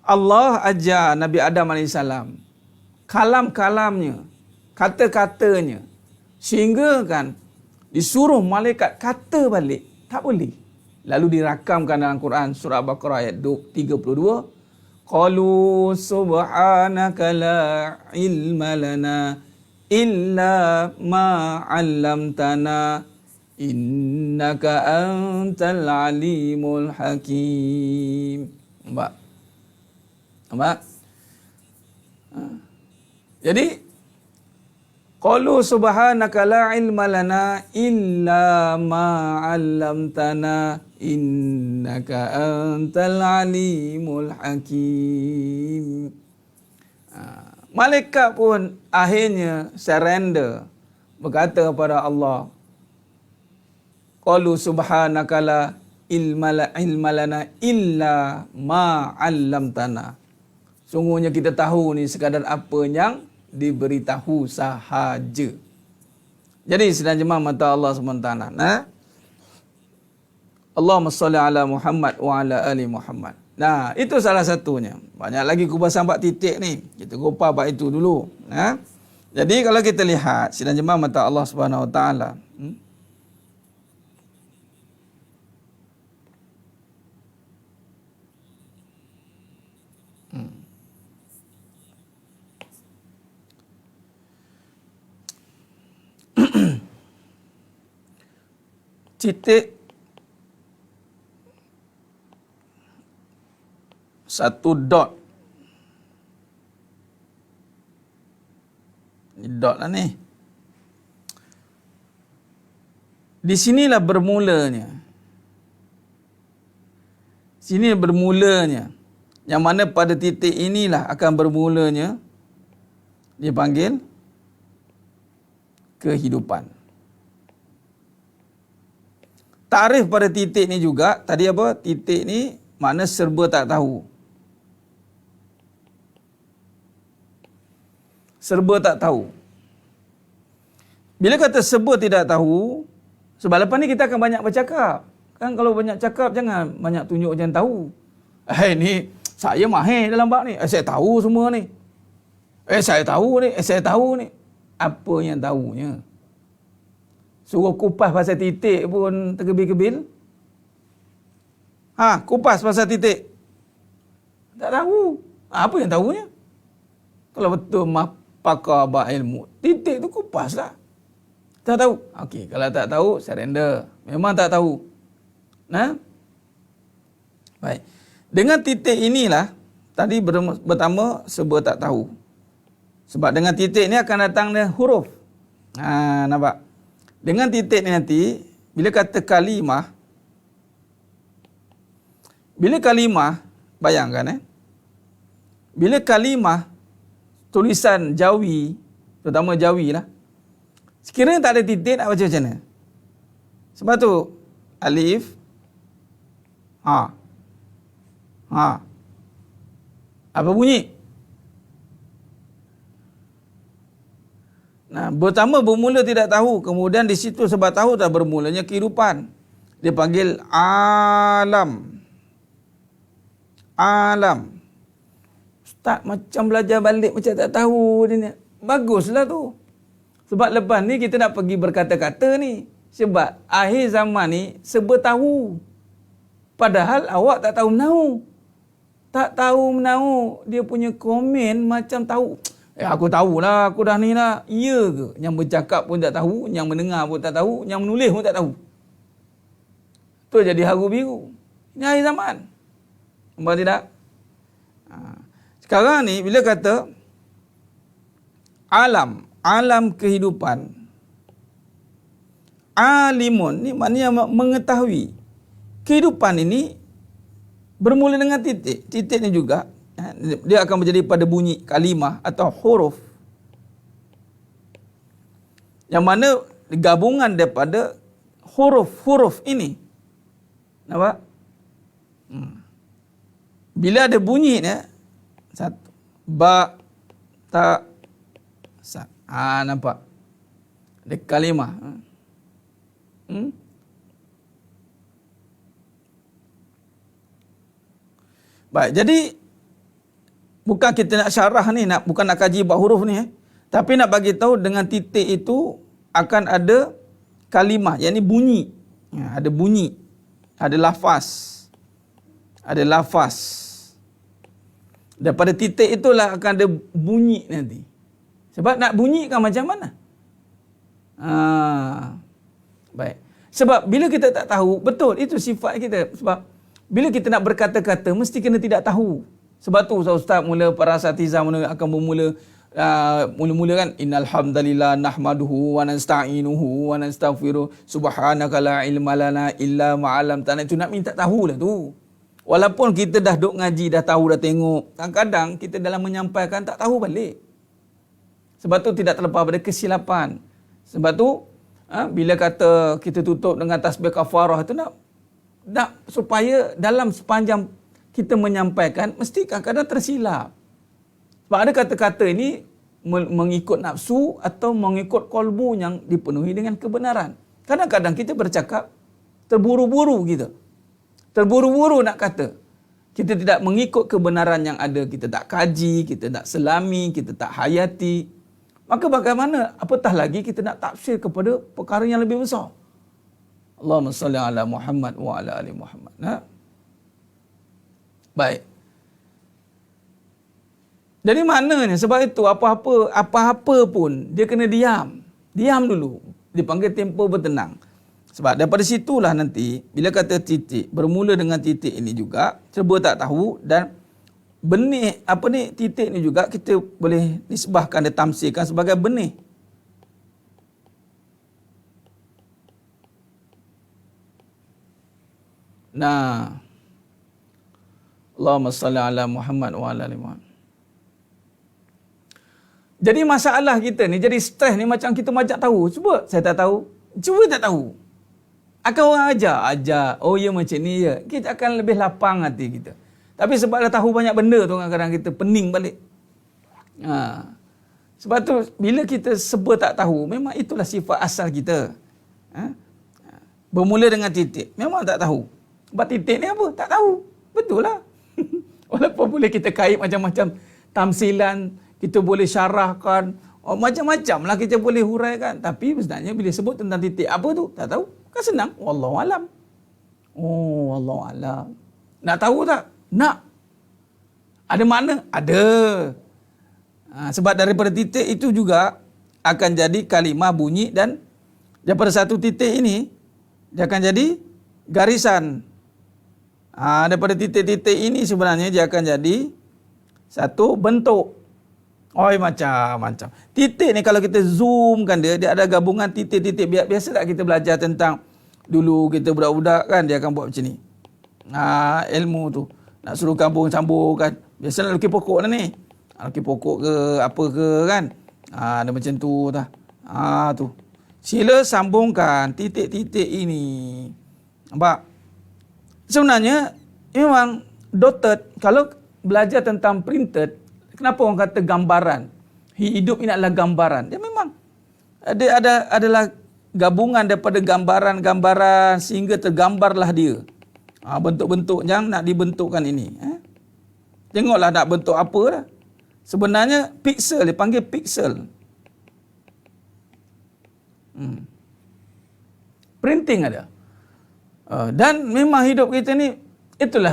Allah ajar Nabi Adam AS kalam-kalamnya, kata-katanya, sehingga kan disuruh malaikat kata balik. Tak boleh. Lalu dirakamkan dalam Quran surah Al-Baqarah ayat 32. Qalu subhanaka la ilma lana illa ma 'allamtana innaka antal alimul hakim. Nampak? Jadi qalu subhanaka la ilma lana illa ma 'allamtana innaka antal alimul hakim. Malaikat pun akhirnya surrender, berkata kepada Allah, qalu subhanaka la ilma lana illa ma 'allamtana. Sungguhnya kita tahu ni sekadar apa yang diberitahu sahaja. Jadi sedang jemaah mata Allah SWT. Allahumma salli ala Muhammad wa ala ali Muhammad. Nah, itu salah satunya. Banyak lagi kupasan bab titik ni. Kita kupas bab itu dulu. Jadi kalau kita lihat sedang jemaah mata Allah Subhanahu Wa Taala. Titik satu dot. Ini dot lah ni. Di sinilah bermulanya. Sini bermulanya. Yang mana pada titik inilah akan bermulanya dipanggil kehidupan. Tarikh pada titik ni juga, tadi apa? Titik ni makna serba tak tahu. Serba tak tahu. Bila kata serba tidak tahu, sebab lepas ni kita akan banyak bercakap. Kan kalau banyak cakap, jangan banyak tunjuk macam tahu. Ni saya mahir dalam bab ni. Saya tahu semua ni. Saya tahu ni. Saya tahu ni. Apa yang tahunya? Suruh kupas pasal titik pun tergebil-gebil. Kupas pasal titik. Tak tahu. Apa yang tahunya? Kalau betul pakar bab ilmu, titik tu kupas lah. Tak tahu. Okey, kalau tak tahu, surrender. Memang tak tahu. Baik. Dengan titik inilah, tadi pertama, serba tak tahu. Sebab dengan titik ni akan datang huruf. Nampak? Dengan titik ni nanti, bila kata kalimah, bayangkan bila kalimah, tulisan Jawi, terutama Jawi lah, sekiranya tak ada titik, nak baca macam mana? Sebab tu, alif, apa bunyi? Pertama bermula tidak tahu, kemudian di situ sebab tahu dah bermulanya kehidupan. Dia panggil alam. Ustaz macam belajar balik macam tak tahu dia ni. Baguslah tu. Sebab lepas ni kita nak pergi berkata-kata ni. Sebab akhir zaman ni serba tahu. Padahal awak tak tahu menahu. Tak tahu menahu, dia punya komen macam tahu. Aku tahulah, aku dah ni lah. Ya ke? Yang bercakap pun tak tahu, yang mendengar pun tak tahu, yang menulis pun tak tahu. Tu jadi haru biru. Ini akhir zaman. Nampak tidak? Sekarang ni bila kata alam kehidupan. Alimun ni maknanya mengetahui. Kehidupan ini bermula dengan titik. Titik ni juga dia akan menjadi pada bunyi kalimah atau huruf. Yang mana gabungan daripada huruf-huruf ini. Nampak? Bila ada bunyi ni, satu, ba, ta, Nampak? Ada kalimah. Baik, jadi bukan kita nak syarah ni, bukan nak kaji bab huruf ni, tapi nak bagi tahu dengan titik itu akan ada kalimah, yakni bunyi. Ada bunyi, ada lafaz. Ada lafaz. Daripada titik itulah akan ada bunyi nanti. Sebab nak bunyikan macam mana? Baik. Sebab bila kita tak tahu, betul itu sifat kita. Sebab bila kita nak berkata-kata mesti kena tidak tahu. Sebab tu ustaz mula para asatiza akan mula kan innal hamdalillah nahmaduhu wa nasta'inuhu wa nastaghfiruh subhanaka la ilma lana illa ma 'allamtana. Itu nak minta tahulah tu. Walaupun kita dah duk ngaji, dah tahu, dah tengok, kadang-kadang kita dalam menyampaikan tak tahu balik. Sebab tu tidak terlepas pada kesilapan. Sebab tu bila kata kita tutup dengan tasbih kafarah itu nak supaya dalam sepanjang kita menyampaikan mesti kadang-kadang tersilap. Sebab ada kata-kata ini mengikut nafsu atau mengikut kolbu yang dipenuhi dengan kebenaran. Kadang-kadang kita bercakap terburu-buru kita. Terburu-buru nak kata. Kita tidak mengikut kebenaran yang ada. Kita tak kaji, kita tak selami, kita tak hayati. Maka bagaimana? Apatah lagi kita nak tafsir kepada perkara yang lebih besar. Allahumma salli ala Muhammad wa ala ali Muhammad. Baik. Jadi maknanya sebab itu apa-apa pun dia kena diam. Diam dulu. Dipanggil tempoh bertenang. Sebab daripada situlah nanti bila kata titik, bermula dengan titik ini juga serba tak tahu, dan benih titik ni juga kita boleh nisbahkan dan tamsirkan sebagai benih. Nah, Allahumma salli ala Muhammad wa ala ali Muhammad. Jadi masalah kita ni, jadi stres ni macam kita majak tahu. Cuba saya tak tahu. Cuba tak tahu. Akan orang ajar. Oh ya macam ni je. Kita akan lebih lapang hati kita. Tapi sebab dah tahu banyak benda tu kadang-kadang kita pening balik. Sebab tu bila kita serba tak tahu, memang itulah sifat asal kita. Bermula dengan titik. Memang tak tahu. Sebab titik ni apa? Tak tahu. Betul lah. Walaupun boleh kita kait macam-macam tamsilan, kita boleh syarahkan, macam-macam lah kita boleh huraikan. Tapi sebenarnya bila sebut tentang titik apa tu, tak tahu. Kan senang. Wallahu alam. Oh, wallahu alam. Nak tahu tak? Nak. Ada makna? Ada. Sebab daripada titik itu juga akan jadi kalimah bunyi, dan daripada satu titik ini dia akan jadi garisan. Daripada titik-titik ini sebenarnya dia akan jadi satu bentuk. Macam-macam. Titik ni kalau kita zoomkan dia ada gabungan titik-titik. Biasa tak kita belajar tentang dulu kita budak-budak kan, dia akan buat macam ni. Ilmu tu. Nak suruh sambung kan. Biasa nak lukis pokok dah ni. Lukis pokok ke apa ke kan. Ada macam tu dah. Tu. Sila sambungkan titik-titik ini. Nampak? Sebenarnya memang dotted, kalau belajar tentang printed, kenapa orang kata gambaran? Hidup ini adalah gambaran. Dia memang adalah gabungan daripada gambaran-gambaran sehingga tergambarlah dia. Bentuk-bentuk yang nak dibentukkan ini. Tengoklah nak bentuk apa dah. Sebenarnya piksel, dia panggil piksel. Printing ada. Dan memang hidup kita ni, itulah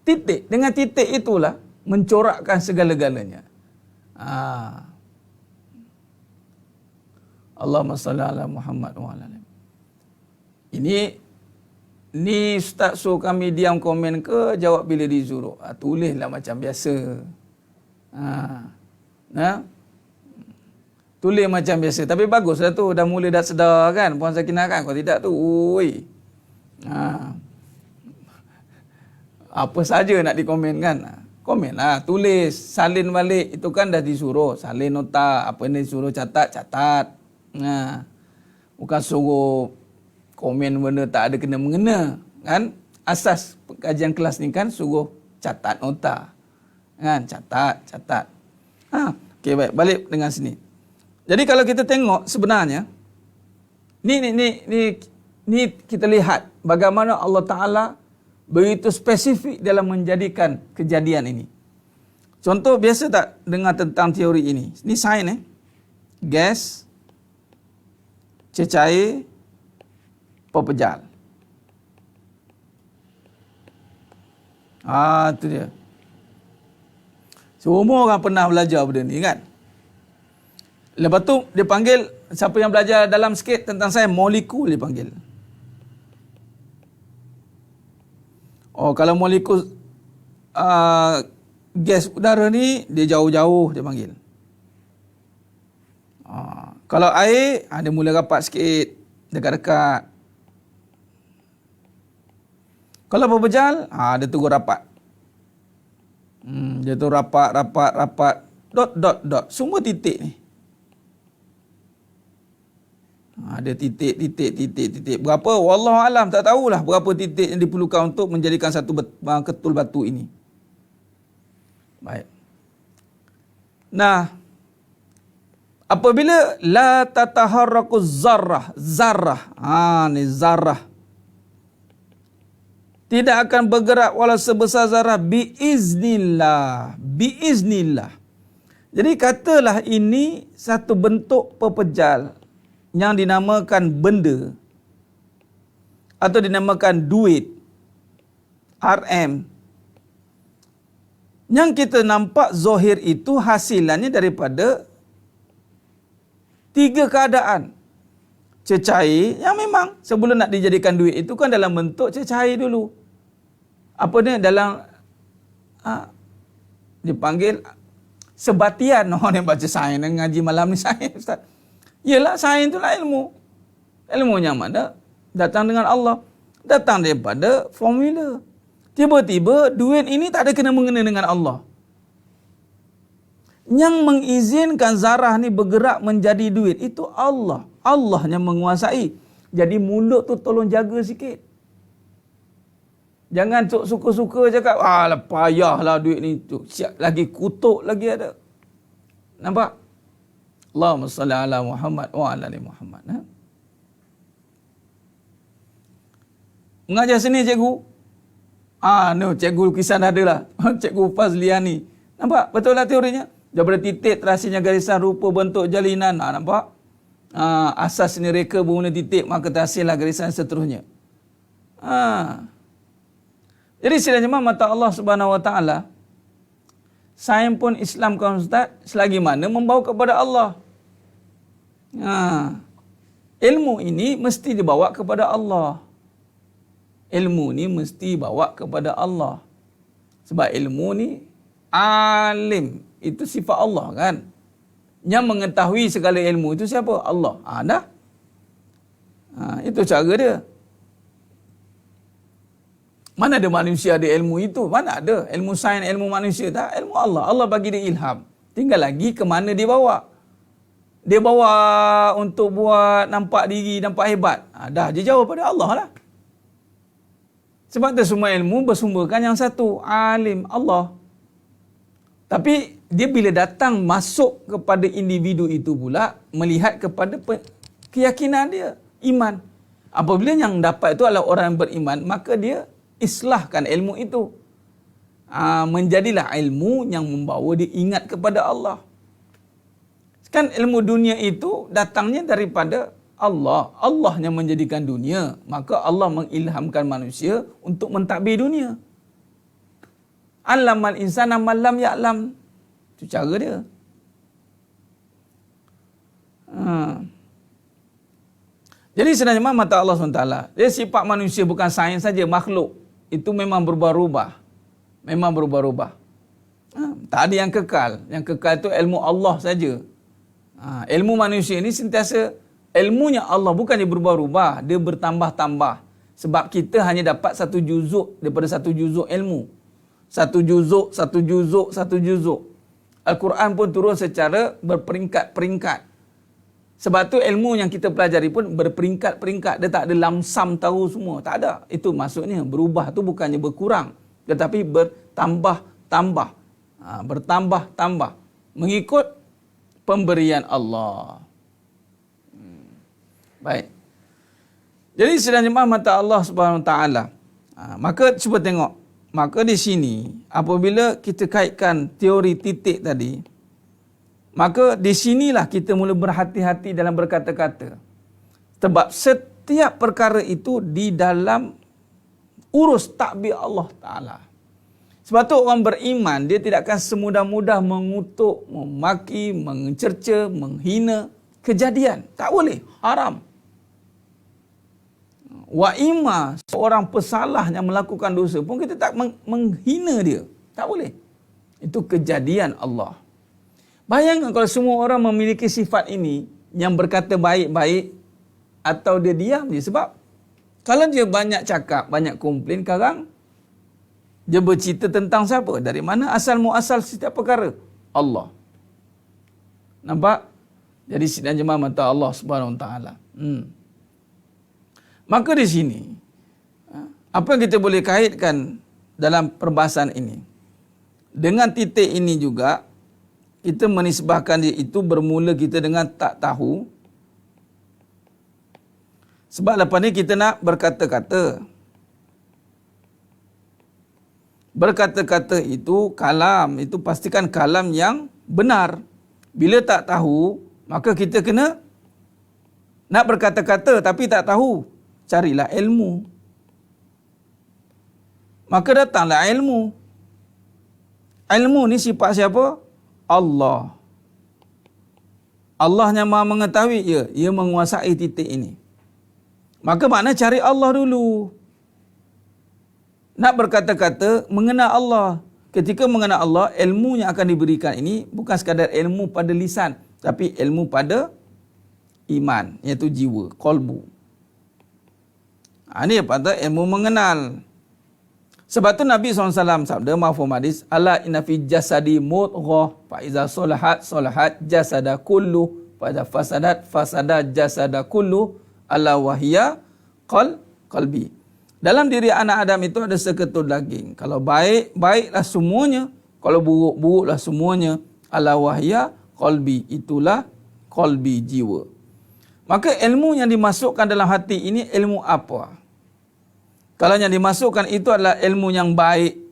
titik. Dengan titik itulah mencorakkan segala-galanya. Allahumma salli ala Muhammad wa ala ali. Ini ustaz suruh kami diam komen ke jawab bila disuruh? Tulislah macam biasa. Tulis macam biasa. Tapi baguslah tu, dah mula dah sedar kan Puan Sakinah kan. Kalau tidak tu, apa saja nak dikomenkan. Komen lah, tulis, salin balik. Itu kan dah disuruh. Salin nota, apa ni disuruh catat. Bukan suruh komen benda tak ada kena-mengena. Kan? Asas kajian kelas ni kan suruh catat nota. Kan? Catat. Okey, baik. Balik dengan sini. Jadi kalau kita tengok sebenarnya ni kita lihat bagaimana Allah Taala begitu spesifik dalam menjadikan kejadian ini. Contoh, biasa tak dengar tentang teori ini? Ini sains gas, cecair, pepejal. Itu dia. Semua orang pernah belajar benda ni kan. Lepas tu dia panggil, siapa yang belajar dalam sikit tentang sains, molekul dia panggil. Kalau molekul gas udara ni, dia jauh-jauh dia panggil. Kalau air, dia mula rapat sikit, dekat-dekat. Kalau pepejal, dia tunggu rapat. Dia tu rapat. Dot. Semua titik ni. Ada titik. Berapa? Wallahualam, tak tahulah berapa titik yang diperlukan untuk menjadikan satu ketul batu ini. Baik. Nah, apabila la tataharraku zarrah. Ni zarrah. Tidak akan bergerak walau sebesar zarah biiznillah. Jadi katalah ini satu bentuk pepejal yang dinamakan benda atau dinamakan duit, RM. Yang kita nampak zahir itu hasilannya daripada 3 keadaan. Cecair yang memang sebelum nak dijadikan duit itu kan dalam bentuk cecair dulu. Apa dia dalam dipanggil sebatian. Orang yang baca sains dan ngaji malam ni sains, Ustaz. Yalah, sains itulah ilmu. Ilmunya mana? Datang dengan Allah. Datang daripada formula. Tiba-tiba duit ini tak ada kena-mengena dengan Allah. Yang mengizinkan zarah ni bergerak menjadi duit itu Allah. Allah yang menguasai. Jadi mulut tu tolong jaga sikit. Jangan suka-suka cakap, payahlah duit ni. Siap lagi kutuk lagi ada. Nampak? Allahumma salli ala Muhammad wa ala ali Muhammad. Mengajar sini cikgu. Cikgu lukisan ada lah. Cikgu Fazliani. Nampak? Betul lah teorinya. Daripada titik terasinya garisan rupa bentuk jalinan. Nampak? Asas ni reka bermula titik, maka terhasillah garisan seterusnya. Jadi sebenarnya mata Allah Subhanahu Wa Taala, sains pun Islam kaum Ustaz, selagi mana membawa kepada Allah. Ilmu ini mesti dibawa kepada Allah. Ilmu ni mesti bawa kepada Allah. Sebab ilmu ni alim, itu sifat Allah kan. Yang mengetahui segala ilmu itu siapa? Allah. Dah. Itu cara dia. Mana ada manusia ada ilmu itu? Mana ada? Ilmu sains, ilmu manusia tak? Ilmu Allah. Allah bagi dia ilham. Tinggal lagi ke mana dia bawa. Dia bawa untuk buat nampak diri, nampak hebat. Dah je jauh pada Allah lah. Sebab tu semua ilmu bersumberkan yang satu, alim, Allah. Tapi dia bila datang masuk kepada individu itu pula, melihat kepada keyakinan dia, iman. Apabila yang dapat itu adalah orang yang beriman, maka dia islahkan ilmu itu. Menjadilah ilmu yang membawa dia ingat kepada Allah. Kan ilmu dunia itu datangnya daripada Allah. Allah yang menjadikan dunia. Maka Allah mengilhamkan manusia untuk mentadbir dunia. Allamal insana ma lam ya'lam. Itu cara dia. Jadi sebenarnya mata Allah SWT. Dia sifat manusia bukan sains saja, makhluk. Itu memang berubah-ubah. Memang berubah-ubah. Tak ada yang kekal. Yang kekal itu ilmu Allah saja. Ilmu manusia ini sentiasa, ilmunya Allah bukannya berubah-ubah, dia bertambah-tambah. Sebab kita hanya dapat satu juzuk daripada satu juzuk ilmu. Satu juzuk. Al-Quran pun turun secara berperingkat-peringkat. Sebab tu ilmu yang kita pelajari pun berperingkat-peringkat. Dia tak ada lamsam tahu semua. Tak ada. Itu maksudnya berubah tu bukannya berkurang. Tetapi bertambah-tambah. Bertambah-tambah. Mengikut pemberian Allah. Baik. Jadi sedang jemaah mata Allah Subhanahu Wa Taala. Maka cuba tengok. Maka di sini apabila kita kaitkan teori titik tadi, maka di sinilah kita mula berhati-hati dalam berkata-kata. Sebab setiap perkara itu di dalam urus takbir Allah Ta'ala. Sebab tu orang beriman, dia tidak akan semudah-mudah mengutuk, memaki, mencerca, menghina kejadian. Tak boleh. Haram. Wa imma, seorang pesalah yang melakukan dosa pun kita tak menghina dia. Tak boleh. Itu kejadian Allah. Bayangkan kalau semua orang memiliki sifat ini, yang berkata baik-baik atau dia diam je. Sebab kalau dia banyak cakap, banyak komplain, sekarang dia bercerita tentang siapa? Dari mana asal muasal setiap perkara? Allah. Nampak? Jadi sidang jemaah mata Allah Subhanahu Wa Taala. Maka di sini, apa yang kita boleh kaitkan dalam perbahasan ini? Dengan titik ini juga, kita menisbahkan dia itu bermula kita dengan tak tahu. Sebab lepas ni kita nak berkata-kata. Berkata-kata itu, kalam, itu pastikan kalam yang benar. Bila tak tahu, maka kita kena nak berkata-kata tapi tak tahu. Carilah ilmu. Maka datanglah ilmu. Ilmu ni sifat siapa? Allah. Allah yang maha mengetahui, ia menguasai titik ini. Maka makna cari Allah dulu. Nak berkata-kata, mengenal Allah. Ketika mengenal Allah, ilmu yang akan diberikan ini bukan sekadar ilmu pada lisan, tapi ilmu pada iman, iaitu jiwa, qalbu. Ini pada ilmu mengenal. Sebab tu Nabi SAW sabda mafhum hadis, ala inna fi jasadi mudghah fa iza salahat jasada kullu fa iza fasada jasada kullu ala wahia qalbi. Dalam diri anak Adam itu ada seketul daging. Kalau baik, baiklah semuanya. Kalau buruk, buruklah semuanya. Ala wahia qalbi. Itulah qalbi, jiwa. Maka ilmu yang dimasukkan dalam hati ini ilmu apa? Kalau yang dimasukkan itu adalah ilmu yang baik.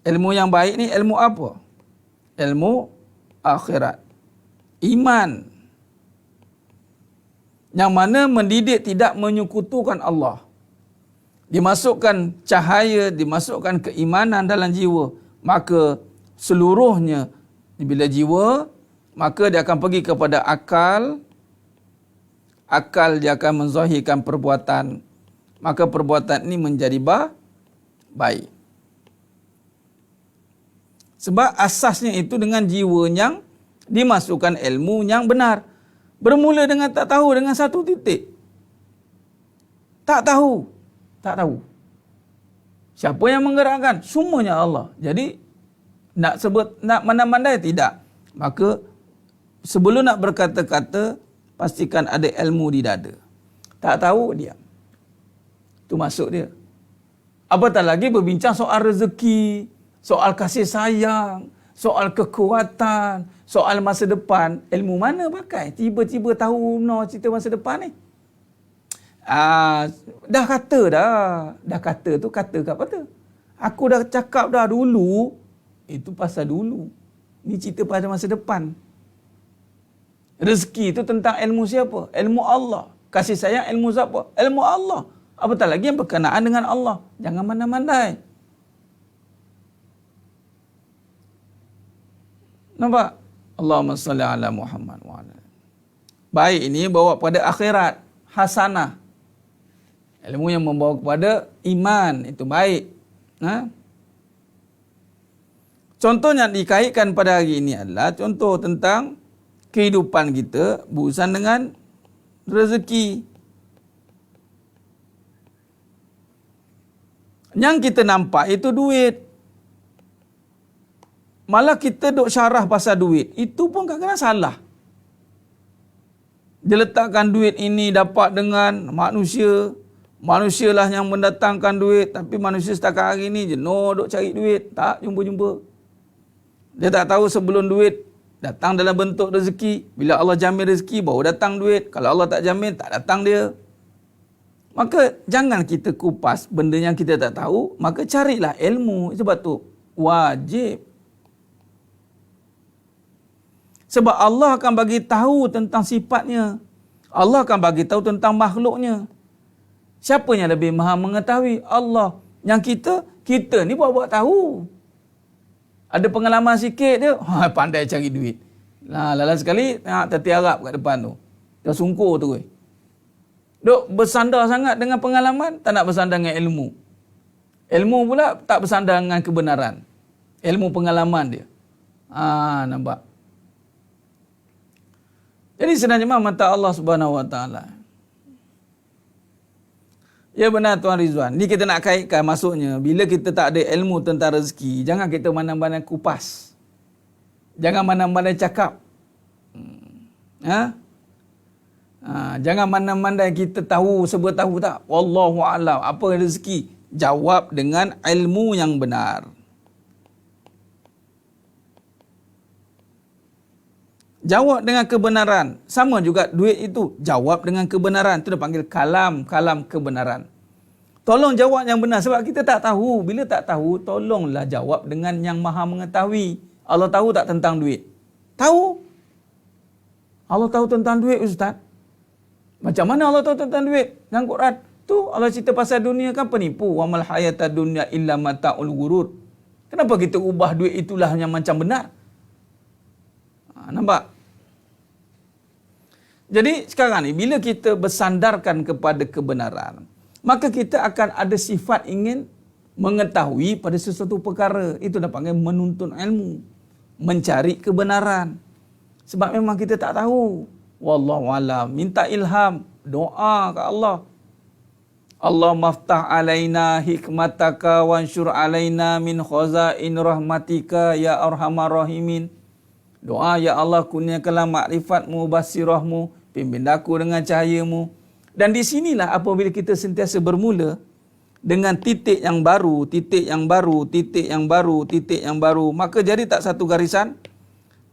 Ilmu yang baik ni ilmu apa? Ilmu akhirat. Iman. Yang mana mendidik tidak menyekutukan Allah. Dimasukkan cahaya, dimasukkan keimanan dalam jiwa. Maka seluruhnya, bila jiwa, maka dia akan pergi kepada akal. Akal dia akan menzahirkan perbuatan. Maka perbuatan ini menjadi baik. Sebab asasnya itu dengan jiwa yang dimasukkan ilmu yang benar. Bermula dengan tak tahu, dengan satu titik. Tak tahu. Siapa yang menggerakkan? Semuanya Allah. Jadi, nak sebut, nak mandai-mandai? Tidak. Maka, sebelum nak berkata-kata, pastikan ada ilmu di dada. Tak tahu, diam. Itu masuk dia. Apatah lagi berbincang soal rezeki, soal kasih sayang, soal kekuatan, soal masa depan. Ilmu mana pakai? Tiba-tiba tahu cerita masa depan ni. Dah kata dah. Dah kata tu kata kat apa? Aku dah cakap dah dulu. Itu pasal dulu. Ni cerita pada masa depan. Rezeki itu tentang ilmu siapa? Ilmu Allah. Kasih sayang ilmu siapa? Ilmu Allah. Apatah lagi yang berkenaan dengan Allah. Jangan mandai-mandai. Nampak? Allahumma salli ala Muhammad wa ala. Baik ini bawa pada akhirat. Hasanah. Ilmu yang membawa kepada iman. Itu baik. Contoh yang dikaitkan pada hari ini adalah contoh tentang kehidupan kita berurusan dengan rezeki. Yang kita nampak itu duit. Malah kita duk syarah pasal duit. Itu pun kadang-kadang salah. Dia letakkan duit ini dapat dengan manusia. Manusialah yang mendatangkan duit. Tapi manusia setakat hari ini jenuh duk cari duit. Tak jumpa-jumpa. Dia tak tahu sebelum duit datang dalam bentuk rezeki. Bila Allah jamin rezeki, baru datang duit. Kalau Allah tak jamin, tak datang dia. Maka jangan kita kupas benda yang kita tak tahu, maka carilah ilmu. Sebab tu wajib. Sebab Allah akan bagi tahu tentang sifatnya. Allah akan bagi tahu tentang makhluknya. Siapa yang lebih maha mengetahui? Allah. Yang kita ni buat-buat tahu. Ada pengalaman sikit dia, pandai cari duit. Lala sekali tertiarap kat depan tu. Tersungkur tu. Duk bersandar sangat dengan pengalaman, tak nak bersandar dengan ilmu. Ilmu pula tak bersandar dengan kebenaran. Ilmu pengalaman dia. Nampak? Jadi sebenarnya mata Allah Subhanahu Wa Taala. Ya benar Tuan Rizwan. Ni kita nak kaitkan maksudnya, bila kita tak ada ilmu tentang rezeki, jangan kita mana-mana kupas. Jangan mana-mana cakap. Jangan mana-mana kita tahu, serba tahu tak. Wallahu a'lam. Apa rezeki? Jawab dengan ilmu yang benar. Jawab dengan kebenaran. Sama juga duit itu. Jawab dengan kebenaran. Itu dia panggil kalam kebenaran. Tolong jawab yang benar. Sebab kita tak tahu. Bila tak tahu, tolonglah jawab dengan yang maha mengetahui. Allah tahu tak tentang duit? Tahu. Allah tahu tentang duit, Ustaz. Macam mana Allah tahu tentang duit? Dalam Quran. Tu Allah cerita pasal dunia kan penipu. Wa mal hayatad dunya illa mata'ul ghurur. Kenapa kita ubah duit itulah yang macam benar? Nampak? Jadi sekarang ni bila kita bersandarkan kepada kebenaran, maka kita akan ada sifat ingin mengetahui pada sesuatu perkara. Itu dah panggil menuntut ilmu, mencari kebenaran. Sebab memang kita tak tahu. Wallahu alam. Minta ilham, doa ke Allah. Allah maftah alaina hikmataka wansyur alaina min khazain rahmatika ya arhamar rahimin. Doa, ya Allah kurniakanlah makrifat-Mu, basirah-Mu, pimpin aku dengan cahaya-Mu. Dan di sinilah apabila kita sentiasa bermula dengan titik yang baru, titik yang baru, titik yang baru, titik yang baru, maka jadi tak satu garisan.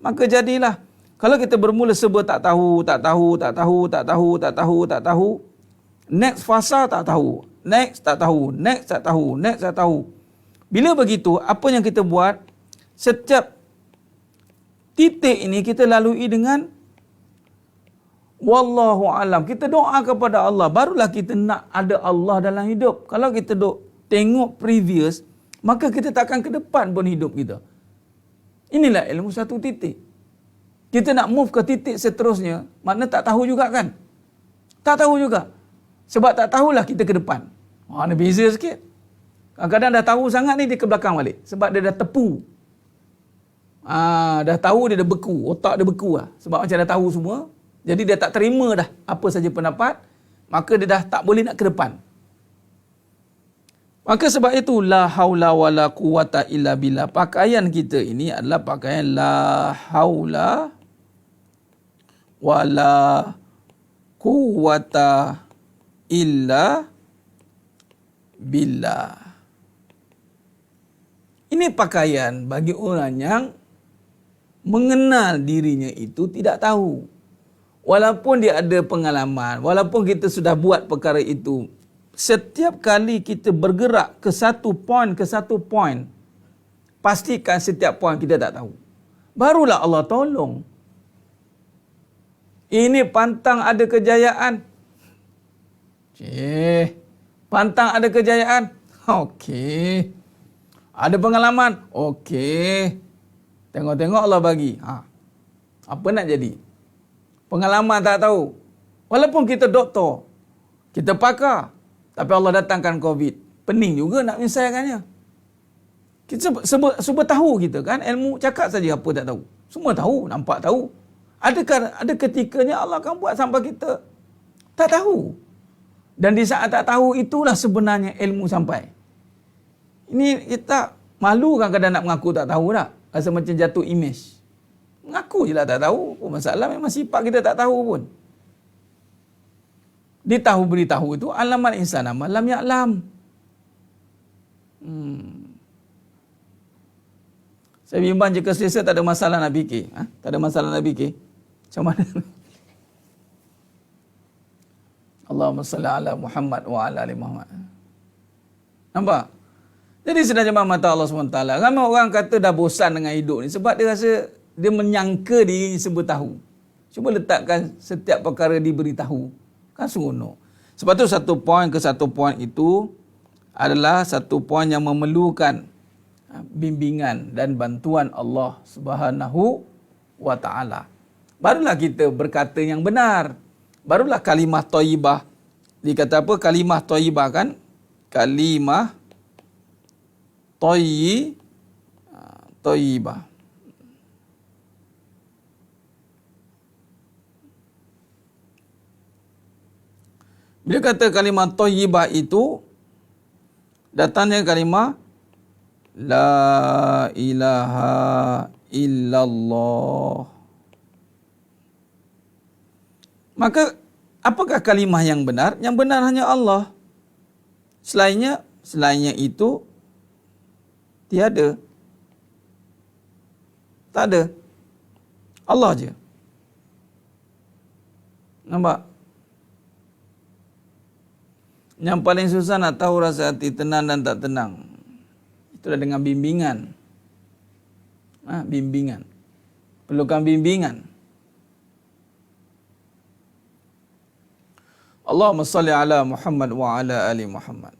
Maka jadilah, kalau kita bermula serba tak tahu, tak tahu, tak tahu, tak tahu, tak tahu, tak tahu, next fasa tak tahu, next tak tahu, next tak tahu, next tak tahu. Bila begitu, apa yang kita buat? Setiap titik ini kita lalui dengan wallahu alam. Kita doa kepada Allah, barulah kita nak ada Allah dalam hidup. Kalau kita duk tengok previous, maka kita takkan ke depan pun hidup kita. Inilah ilmu satu titik. Kita nak move ke titik seterusnya, makna tak tahu juga kan? Tak tahu juga. Sebab tak tahulah kita ke depan. Ada beza sikit. Kadang-kadang dah tahu sangat ni, dia ke belakang balik. Sebab dia dah tepu. Dah tahu dia dah beku, otak dia beku lah. Sebab macam dah tahu semua, jadi dia tak terima dah apa saja pendapat, maka dia dah tak boleh nak ke depan. Maka sebab itu la haula wala quwata illa billah. Pakaian kita ini adalah pakaian la haula wala quwata illa billah. Ini pakaian bagi orang yang mengenal dirinya itu tidak tahu. Walaupun dia ada pengalaman, walaupun kita sudah buat perkara itu, setiap kali kita bergerak ke satu point, pastikan setiap point kita tak tahu. Barulah Allah tolong. Ini pantang ada kejayaan. Pantang ada kejayaan. Okey. Ada pengalaman. Okey. Tengok-tengok Allah bagi. Apa nak jadi? Pengalaman tak tahu. Walaupun kita doktor, kita pakar, tapi Allah datangkan COVID. Pening juga nak menyelesaikannya. Kita serba tahu kita kan. Ilmu cakap saja apa tak tahu. Semua tahu, nampak tahu. Ada ketikanya Allah akan buat sampai kita tak tahu. Dan di saat tak tahu itulah sebenarnya ilmu sampai. Ini kita malu kan kadang nak mengaku tak tahu tak. Rasa macam jatuh image. Mengaku je lah tak tahu. Masalah memang sifat kita tak tahu pun. Ditahu beritahu itu alamat insan amal lam ya'lam. Saya bimbang jika selesa tak ada masalah nak fikir. Tak ada masalah nak fikir. Macam mana? Allahumma salli ala Muhammad wa ala ali Muhammad. Nampak? Jadi sebenarnya mata Allah SWT, ramai orang kata dah bosan dengan hidup ni sebab dia rasa dia menyangka diri serba tahu. Cuba letakkan setiap perkara diberitahu. Kan seronok. Sebab tu satu poin ke satu poin itu adalah satu poin yang memerlukan bimbingan dan bantuan Allah Subhanahu wa taala. Barulah kita berkata yang benar. Barulah kalimah thayyibah. Dikata apa kalimah thayyibah kan? Kalimah thayyibah. Bila kata kalimah thayyibah itu datangnya kalimah la ilaha illallah. Maka apakah kalimah yang benar? Yang benar hanya Allah. Selainnya itu tiada. Tak ada. Allah je. Nampak? Yang paling susah nak tahu rasa hati tenang dan tak tenang. Itulah dengan bimbingan. Bimbingan. Perlukan bimbingan. Allahumma salli ala Muhammad wa ala ali Muhammad.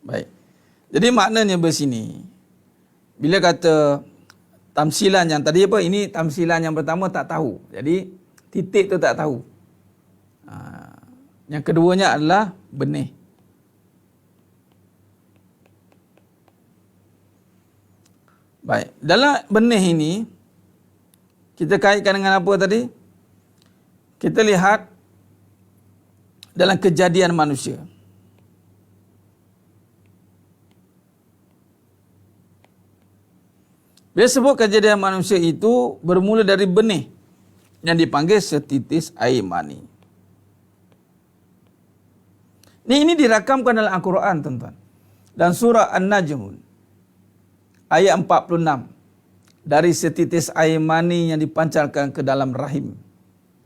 Baik. Jadi maknanya bersini. Bila kata tamsilan yang tadi apa? Ini tamsilan yang pertama tak tahu. Jadi titik tu tak tahu. Yang keduanya adalah benih. Baik. Dalam benih ini kita kaitkan dengan apa tadi? Kita lihat dalam kejadian manusia. Bila sebut kejadian manusia itu bermula dari benih yang dipanggil setitis air mani. Ini dirakamkan dalam Al-Quran, tuan-tuan. Dan surah An-Najm ayat 46. Dari setitis air mani yang dipancarkan ke dalam rahim.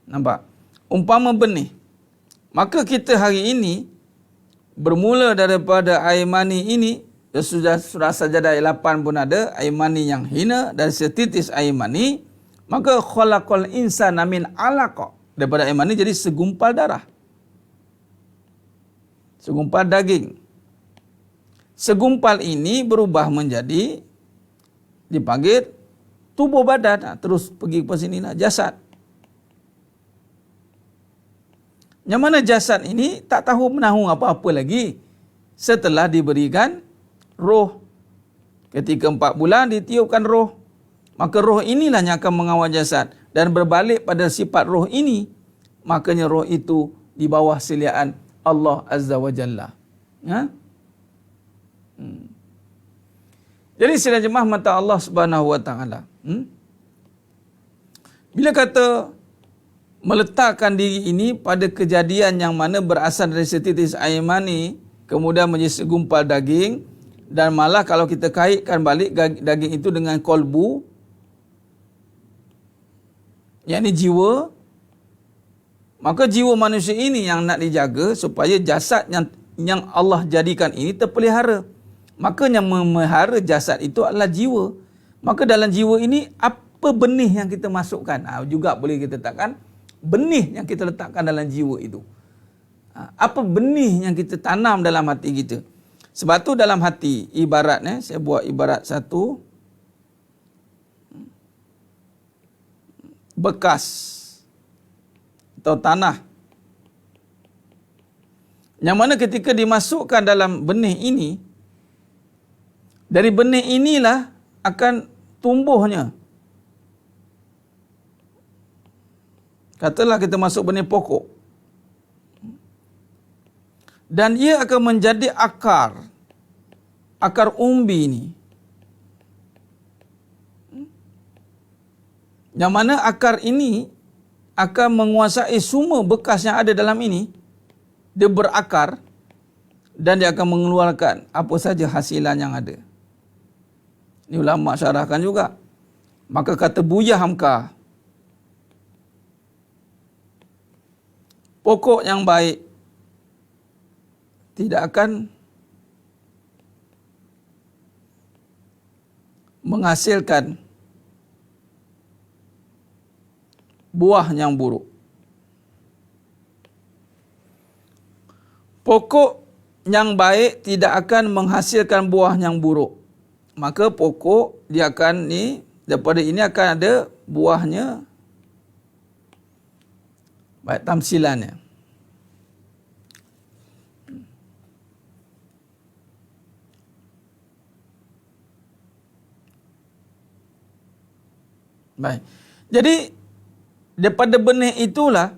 Nampak? Umpama benih. Maka kita hari ini bermula daripada air mani ini, surah Sajadah ayat 8 pun ada, air mani yang hina dan setitis air mani, maka khalaqal insana min 'alaqa. Daripada air mani jadi segumpal darah. Segumpal daging. Segumpal ini berubah menjadi dipanggil tubuh badan, terus pergi ke sini jasad. Yang mana jasad ini tak tahu menahung apa-apa lagi setelah diberikan roh. Ketika 4 bulan ditiupkan roh, maka roh inilah yang akan mengawal jasad dan berbalik pada sifat roh ini, makanya roh itu di bawah seliaan Allah Azza wa Jalla. Jadi sila jemaah mata Allah Subhanahu wa taala. Bila kata meletakkan diri ini pada kejadian yang mana berasal dari setitis air mani, kemudian menjadi segumpal daging, dan malah kalau kita kaitkan balik daging itu dengan kolbu, yakni jiwa, maka jiwa manusia ini yang nak dijaga supaya jasad yang Allah jadikan ini terpelihara. Maka yang memelihara jasad itu adalah jiwa. Maka dalam jiwa ini apa benih yang kita masukkan? Juga boleh kita letakkan benih yang kita letakkan dalam jiwa itu. Apa benih yang kita tanam dalam hati kita? Sebab tu dalam hati, ibaratnya, saya buat ibarat satu bekas atau tanah. Yang mana ketika dimasukkan dalam benih ini, dari benih inilah akan tumbuhnya. Katalah kita masuk benih pokok. Dan ia akan menjadi akar. Akar umbi ini. Yang mana akar ini akan menguasai semua bekas yang ada dalam ini. Dia berakar dan dia akan mengeluarkan apa saja hasilan yang ada. Ni ulama syarahkan juga. Maka kata Buya Hamka, pokok yang baik tidak akan menghasilkan buah yang buruk. Pokok yang baik tidak akan menghasilkan buah yang buruk. Maka pokok dia akan ni, daripada ini akan ada buahnya. Baik, tamsilannya. Baik. Jadi daripada benih itulah,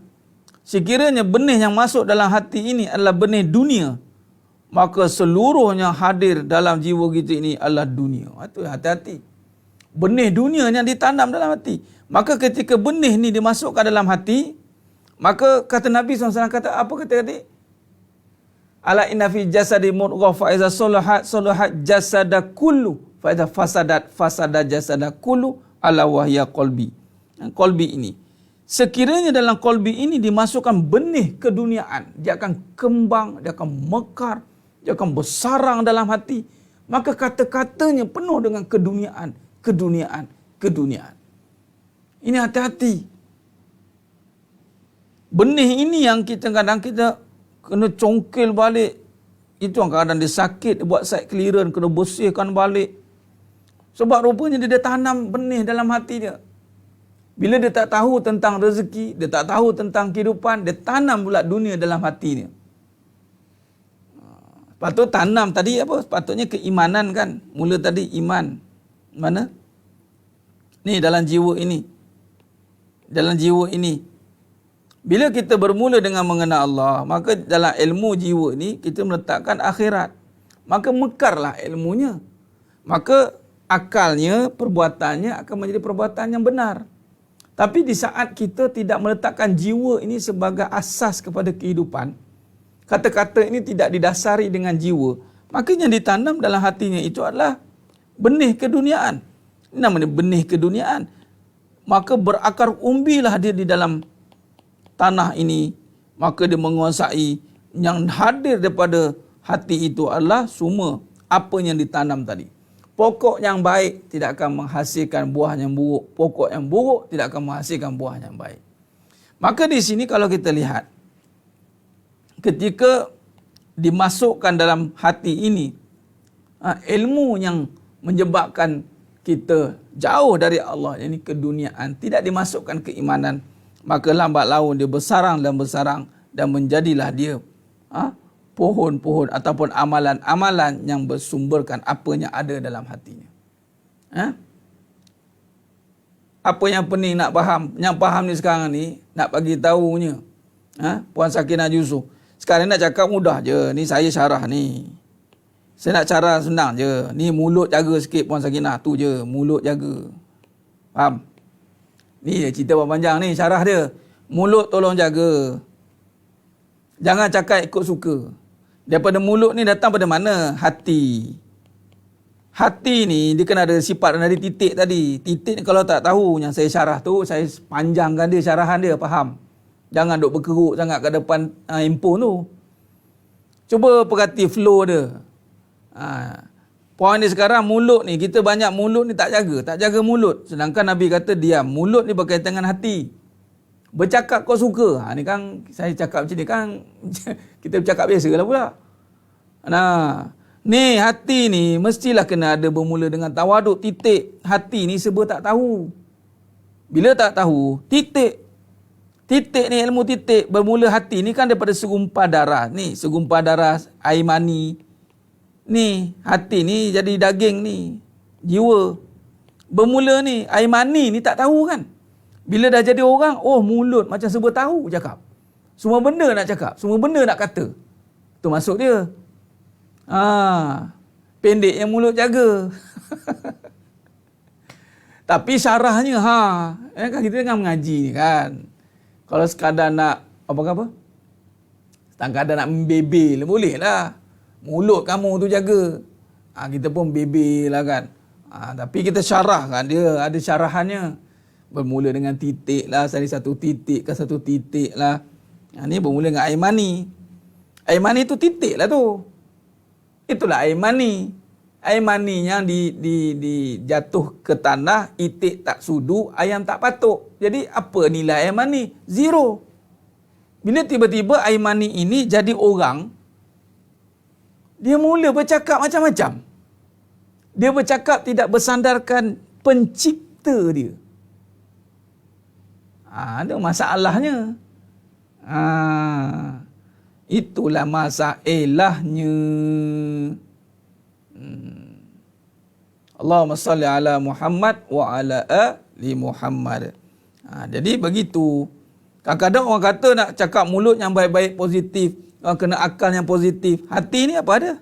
sekiranya benih yang masuk dalam hati ini adalah benih dunia, maka seluruhnya hadir dalam jiwa kita ini adalah dunia. Itu hati-hati. Benih dunia yang ditanam dalam hati. Maka ketika benih ni dimasukkan dalam hati, maka kata Nabi SAW kata, apa kata tadi? Ala inna fi jasadi mudghah fa iza salahat jasada kullu fa iza fasada jasada kullu ala wahya qalbi. Qalbi ini. Sekiranya dalam qalbi ini dimasukkan benih keduniaan, dia akan kembang, dia akan mekar, dia akan bersarang dalam hati. Maka kata-katanya penuh dengan keduniaan. Ini hati-hati. Benih ini yang kadang kita kena congkel balik. Itu yang kadang dia sakit, dia buat side clearance, kena bersihkan balik. Sebab rupanya dia tanam benih dalam hati dia. Bila dia tak tahu tentang rezeki, dia tak tahu tentang kehidupan, dia tanam pula dunia dalam hati dia. Patut tanam tadi apa? Patutnya keimanan kan. Mula tadi iman. Mana? Ni dalam jiwa ini. Dalam jiwa ini. Bila kita bermula dengan mengenal Allah, maka dalam ilmu jiwa ni kita meletakkan akhirat. Maka mekarlah ilmunya. Maka akalnya, perbuatannya akan menjadi perbuatan yang benar. Tapi di saat kita tidak meletakkan jiwa ini sebagai asas kepada kehidupan, kata-kata ini tidak didasari dengan jiwa, maka yang ditanam dalam hatinya itu adalah benih keduniaan. Ini namanya benih keduniaan. Maka berakar umbilah dia di dalam tanah ini, maka dia menguasai. Yang hadir daripada hati itu adalah semua apa yang ditanam tadi. Pokok yang baik tidak akan menghasilkan buah yang buruk. Pokok yang buruk tidak akan menghasilkan buah yang baik. Maka di sini kalau kita lihat, ketika dimasukkan dalam hati ini, ilmu yang menyebabkan kita jauh dari Allah, ini keduniaan, tidak dimasukkan keimanan, maka lambat laun dia bersarang dan menjadilah dia pohon-pohon ataupun amalan-amalan yang bersumberkan apa yang ada dalam hatinya. Apa yang pening nak faham? Yang faham ni sekarang ni, nak bagi tahunya. Puan Sakinah Yusuf. Sekarang nak cakap mudah je. Ni saya syarah ni. Saya nak cara senang je. Ni mulut jaga sikit Puan Sakinah. Tu je. Mulut jaga. Faham? Ni cerita panjang ni. Syarah dia. Mulut tolong jaga. Jangan cakap ikut suka. Daripada mulut ni datang pada mana? Hati. Hati ni dia kena ada sifat dari titik tadi. Titik ni kalau tak tahu yang saya syarah tu, saya panjangkan dia syarahan dia, faham? Jangan duk berkeruk sangat kat depan handphone tu. Cuba perhati flow dia. Poin ni sekarang mulut ni, kita banyak mulut ni tak jaga mulut. Sedangkan Nabi kata diam. Mulut ni berkaitan dengan hati. Bercakap kau suka. Ni kan saya cakap macam ni kan kita bercakap biasa lah pula. Nah, ni hati ni mestilah kena ada bermula dengan tawaduk. Titik hati ni serba tak tahu. Bila tak tahu, titik ni ilmu titik bermula hati ni kan daripada segumpal darah. Ni segumpal darah air mani. Ni hati ni jadi daging ni, jiwa. Bermula ni air mani ni tak tahu kan. Bila dah jadi orang, oh mulut macam serba tahu cakap. Semua benda nak cakap, semua benda nak kata. Tu masuk dia. Pendek yang mulut jaga. Tapi syarahnya, kan kita tengah mengaji ni kan. Kalau sekadar nak, apa-apa? Sekadar nak membebel, boleh lah. Mulut kamu tu jaga. Kita pun bebel lah kan. Tapi kita syarahkan dia, ada syarahannya. Bermula dengan titik lah, dari satu titik ke satu titik lah. Ni bermula dengan air mani. Air mani tu titik lah tu. Itulah air mani. Air mani yang dijatuh ke tanah, itik tak sudu, ayam tak patuk. Jadi apa nilai air mani? Zero. Bila tiba-tiba air mani ini jadi orang, dia mula bercakap macam-macam. Dia bercakap tidak bersandarkan pencipta dia. Ada masalahnya. Itulah masalahnya. Allahumma salli ala Muhammad wa ala ali Muhammad. Jadi begitu. Kadang-kadang orang kata nak cakap mulut yang baik-baik positif, kena akal yang positif. Hati ni apa ada?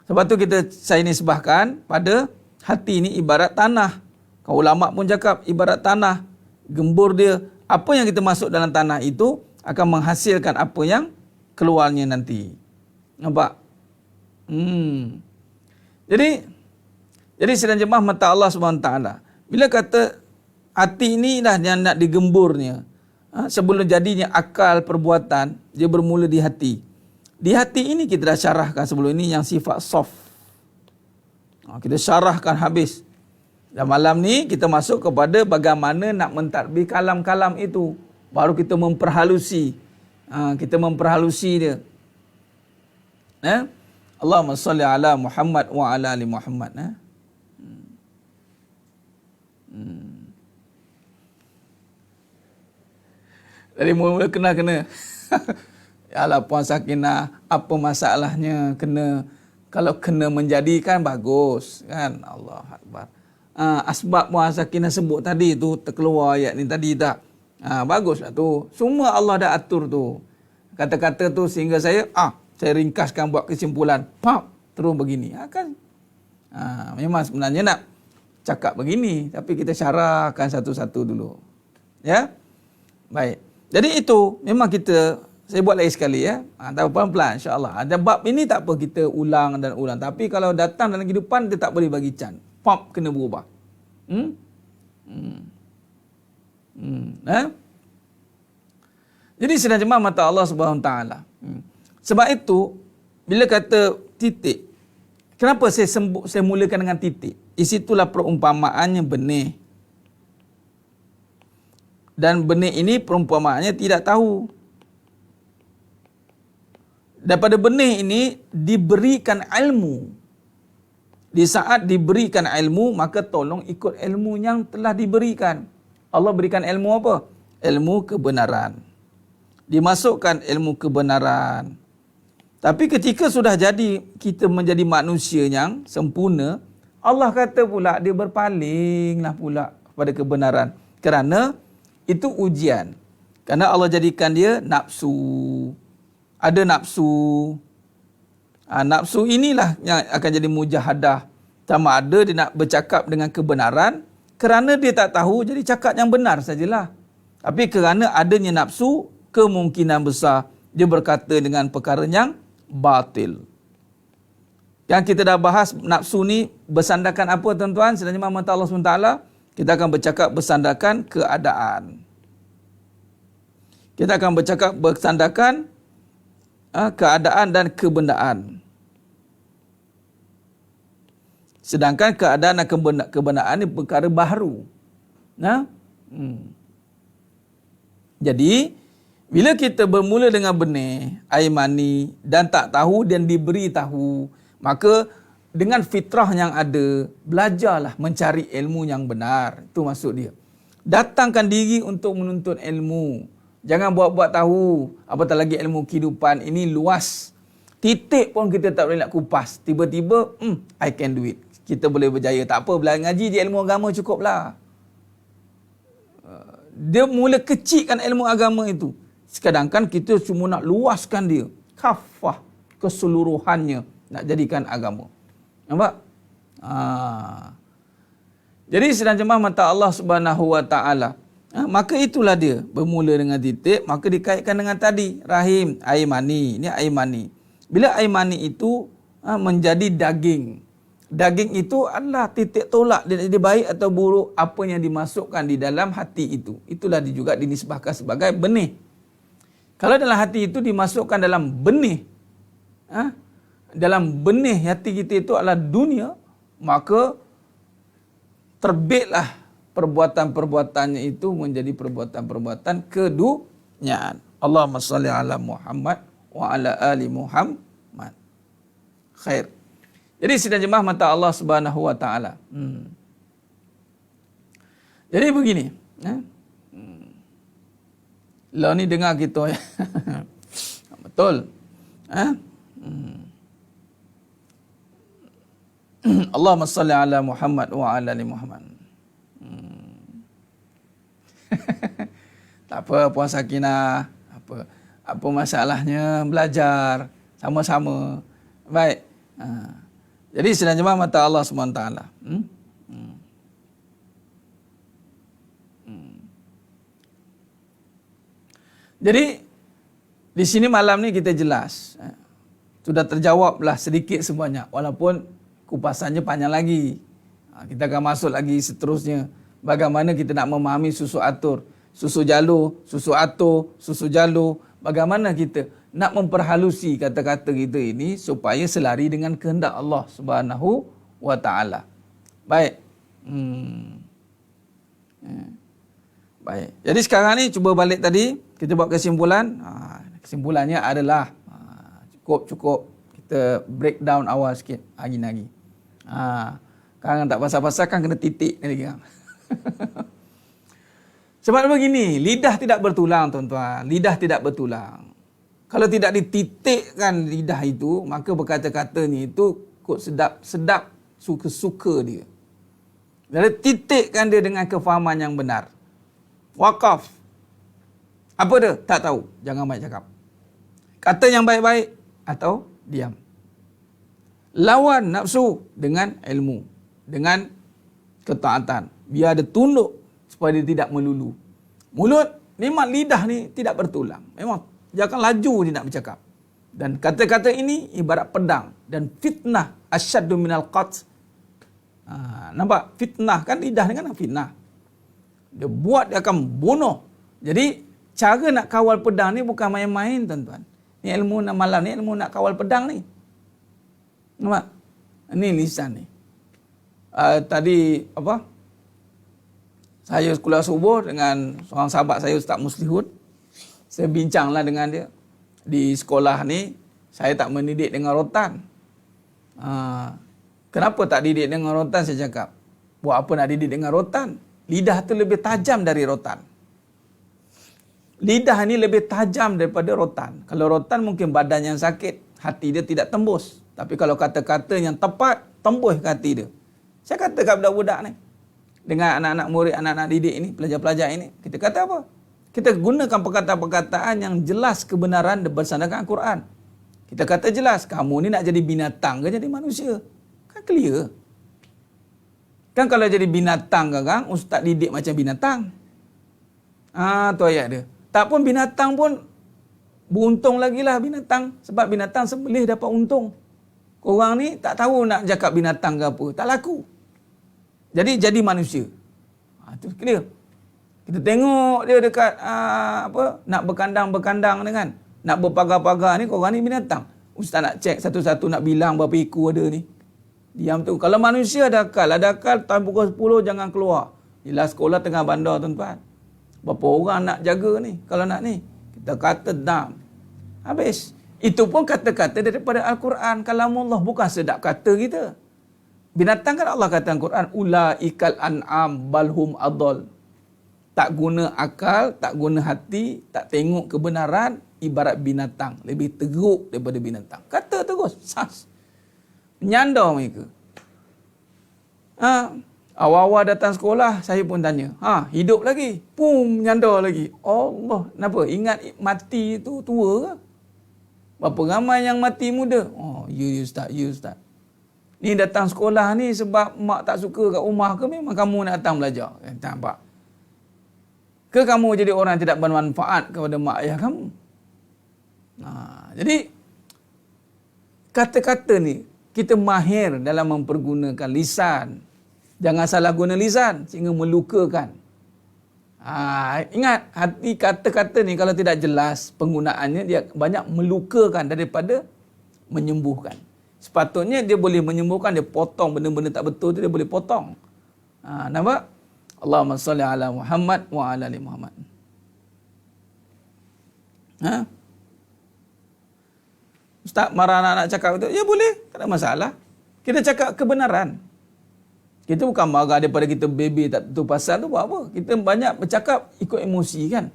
Sebab tu saya nisbahkan pada hati ni ibarat tanah. Kau ulama pun cakap ibarat tanah. Gembur dia, apa yang kita masuk dalam tanah itu akan menghasilkan apa yang keluarnya nanti. Nampak? Jadi sedang jemaah mata Allah SWT, bila kata hati ini dah yang nak digemburnya, sebelum jadinya akal perbuatan, dia bermula di hati. Di hati ini kita dah syarahkan sebelum ini yang sifat soft. Kita syarahkan habis. Dan malam ni kita masuk kepada bagaimana nak mentadbir kalam-kalam itu. Baru kita memperhalusi. Kita memperhalusi dia. Allahumma salli ala Muhammad wa ala ali Muhammad. Dari mula-mula kena. Yalah Puan Sakinah, apa masalahnya kena? Kalau kena menjadikan bagus kan. Allah Akbar. Asbab Puan Sakinah sebut tadi tu terkeluar ayat ni tadi tak? Baguslah tu. Semua Allah dah atur tu. Kata-kata tu sehingga saya ringkaskan buat kesimpulan. Terus begini. Kan? Memang sebenarnya nak cakap begini, tapi kita syarahkan satu-satu dulu. Ya? Baik. Jadi itu memang saya buat lagi sekali ya. Tapi pelan-pelan insya-Allah. Ada bab ini tak apa kita ulang dan ulang. Tapi kalau datang dalam kehidupan dia tak boleh bagi can. Kena berubah. Jadi sedang jemaah mata Allah Subhanahu Wa Taala. Sebab itu bila kata titik, kenapa saya mulakan dengan titik? Di situlah perumpamaannya benih. Dan benih ini perumpamaannya tidak tahu. Daripada benih ini diberikan ilmu. Di saat diberikan ilmu, maka tolong ikut ilmu yang telah diberikan. Allah berikan ilmu apa? Ilmu kebenaran. Dimasukkan ilmu kebenaran. Tapi ketika sudah jadi, kita menjadi manusia yang sempurna, Allah kata pula dia berpalinglah pula kepada kebenaran. Kerana itu ujian. Kerana Allah jadikan dia nafsu. Ada nafsu. Nafsu inilah yang akan jadi mujahadah. Sama ada dia nak bercakap dengan kebenaran, kerana dia tak tahu, jadi cakap yang benar sajalah. Tapi kerana adanya nafsu, kemungkinan besar dia berkata dengan perkara yang batil. Yang kita dah bahas, nafsu ni bersandarkan apa tuan-tuan? Sedangnya mata Allah SWT, kita akan bercakap bersandarkan keadaan. Kita akan bercakap bersandarkan keadaan dan kebendaan. Sedangkan keadaan dan kebendaan ini perkara baharu. Jadi, bila kita bermula dengan benih, air mani dan tak tahu dan diberi tahu, maka dengan fitrah yang ada, belajarlah mencari ilmu yang benar. Itu maksud dia. Datangkan diri untuk menuntut ilmu. Jangan buat-buat tahu. Apatah lagi ilmu kehidupan ini luas. Titik pun kita tak boleh nak kupas. Tiba-tiba, I can do it. Kita boleh berjaya. Tak apa, belajar ngaji je ilmu agama cukuplah. Dia mula kecilkan ilmu agama itu. Sedangkan kita cuma nak luaskan dia. Kafah keseluruhannya. Nak jadikan agama. Nampak? Jadi sedang jemaah mata Allah Subhanahu Wa Taala. Maka itulah dia. Bermula dengan titik, maka dikaitkan dengan tadi. Rahim, air mani. Ini air mani. Bila air mani itu menjadi daging. daging itu adalah titik tolak dia jadi baik atau buruk apa yang dimasukkan di dalam hati itu. Itulah juga dinisbahkan sebagai benih. Kalau dalam hati itu dimasukkan dalam benih, dalam benih hati kita itu adalah dunia, maka terbitlah perbuatan-perbuatannya itu menjadi perbuatan-perbuatan keduniaan. Allahumma salli ala Muhammad wa ala ali Muhammad. Khair. Jadi sidang jemaah mata Allah Subhanahu wa taala. Jadi begini, Lah ni dengar kita ya. Betul. Allahumma salli ala Muhammad wa ala ali Muhammad. Tak apa Puan Sakinah, apa masalahnya belajar sama-sama. Baik. Jadi sedang jemaah mata Allah SWT. Jadi di sini malam ni kita jelas. Sudah terjawablah sedikit sebanyak walaupun kupasannya panjang lagi. Kita akan masuk lagi seterusnya. Bagaimana kita nak memahami susu atur, susu jalur, susu atur, susu jalur. Bagaimana kita nak memperhalusi kata-kata kita ini supaya selari dengan kehendak Allah Subhanahu wa taala. Baik. Baik. Jadi sekarang ni cuba balik tadi, kita buat kesimpulan. Kesimpulannya adalah cukup kita break down awal sikit lagi. Kan tak pasal-pasal kan kena titik lagi kan. Sebab begini, lidah tidak bertulang tuan-tuan. Lidah tidak bertulang. Kalau tidak dititikkan lidah itu, maka berkata-kata ni itu kok sedap, suka-suka dia. Jadi titikkan dia dengan kefahaman yang benar. Wakaf. Apa dia? Tak tahu. Jangan banyak cakap. Kata yang baik-baik atau diam. Lawan nafsu dengan ilmu. Dengan ketaatan. Biar dia tunduk supaya dia tidak melulu. Mulut, memang lidah ni tidak bertulang. Memang jangan laju dia nak bercakap. Dan kata-kata ini ibarat pedang. Dan fitnah asyaddu minal qatl. Nampak? Fitnah kan lidah ni kan fitnah. Dia buat dia akan bunuh. Jadi cara nak kawal pedang ni bukan main-main tuan-tuan. Ni ilmu nak malam ni ilmu nak kawal pedang ni. Nampak? Ini lisan ni. Tadi apa? Saya sekolah subuh dengan seorang sahabat saya Ustaz Muslihun. Saya bincanglah dengan dia. Di sekolah ni saya tak mendidik dengan rotan. Kenapa tak didik dengan rotan? Saya cakap, buat apa nak didik dengan rotan? Lidah tu lebih tajam dari rotan. Lidah ni lebih tajam daripada rotan. Kalau rotan mungkin badan yang sakit, hati dia tidak tembus. Tapi kalau kata-kata yang tepat, tembus ke hati dia. Saya kata kat budak-budak ni, dengan anak-anak murid, anak-anak didik ini, pelajar-pelajar ini, kita kata apa? Kita gunakan perkataan-perkataan yang jelas kebenaran bersandar Al-Quran. Kita kata jelas, kamu ni nak jadi binatang ke jadi manusia? Kan clear. Kan kalau jadi binatang kan, ustaz didik macam binatang. Tu ayat dia. Tak pun binatang pun beruntung lagi lah binatang. Sebab binatang sembelih dapat untung. Korang ni tak tahu nak cakap binatang ke apa. Tak laku. Jadi manusia. Itu clear. Kita tengok dia dekat nak berkandang-berkandang ni kan. Nak berpagar-pagar ni, korang ni binatang. Ustaz nak cek satu-satu, nak bilang berapa ekor ada ni. Diam tu. Kalau manusia ada akal tahun pukul 10 jangan keluar. Jelas sekolah tengah bandar tuan-tuan. Berapa orang nak jaga ni? Kalau nak ni, kita kata dam. Habis. Itu pun kata-kata daripada Al-Quran. Kalamullah, bukan sedap kata kita. Binatang kan Allah kata Al-Quran, ulaikal an'am balhum adol. Tak guna akal, tak guna hati, tak tengok kebenaran, ibarat binatang. Lebih teruk daripada binatang. Kata terus. Sas. Menyandar mereka. Awal-awal datang sekolah, saya pun tanya. Hidup lagi? Pum, menyandar lagi. Allah, kenapa? Ingat mati tu tua ke? Berapa ramai yang mati muda? Ya Ustaz. Ni datang sekolah ni sebab mak tak suka kat rumah ke memang kamu nak datang belajar? Nampak? Ke kamu jadi orang yang tidak bermanfaat kepada mak ayah kamu? Jadi, kata-kata ni, kita mahir dalam mempergunakan lisan. Jangan salah guna lisan sehingga melukakan. Ingat, hati kata-kata ni kalau tidak jelas penggunaannya, dia banyak melukakan daripada menyembuhkan. Sepatutnya dia boleh menyembuhkan, dia potong benda-benda tak betul tu, dia boleh potong. Nampak? Allahumma salli ala Muhammad wa ala ali Muhammad. Ustaz marah anak-anak cakap itu, ya boleh, tak ada masalah. Kita cakap kebenaran. Kita bukan marah daripada kita baby tak tahu pasal tu buat apa. Kita banyak bercakap ikut emosi kan.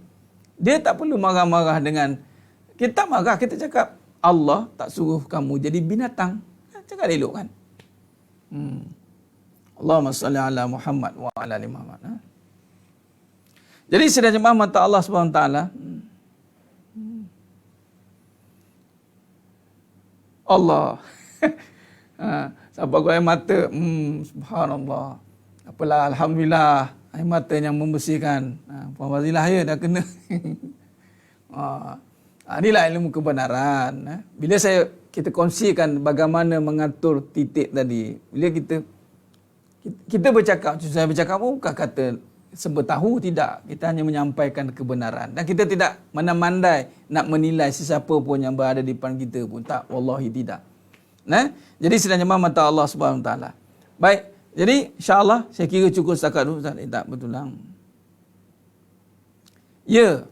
Dia tak perlu marah-marah dengan, kita tak marah, kita cakap Allah tak suruh kamu jadi binatang. Cakap elok kan. Allahumma salli ala Muhammad wa ala ali Muhammad. Jadi sedang jemaah mata Allah SWT. Allah. Sampai air mata. Subhanallah. Apalah, Alhamdulillah. Air mata yang membersihkan. Puan Fazilah ya dah kena. Inilah ilmu kebenaran. Bila kita kongsikan bagaimana mengatur titik tadi. Bila kita bercakap, saya bercakap bukan kata serba tahu, tidak. Kita hanya menyampaikan kebenaran. Dan kita tidak mandai nak menilai sesiapa pun yang berada di depan kita pun. Tak, wallahi tidak. Jadi sedang jemaah mata Allah SWT. Baik, jadi insya-Allah saya kira cukup setakat dulu. Ustaz, tak bertulang. Ya,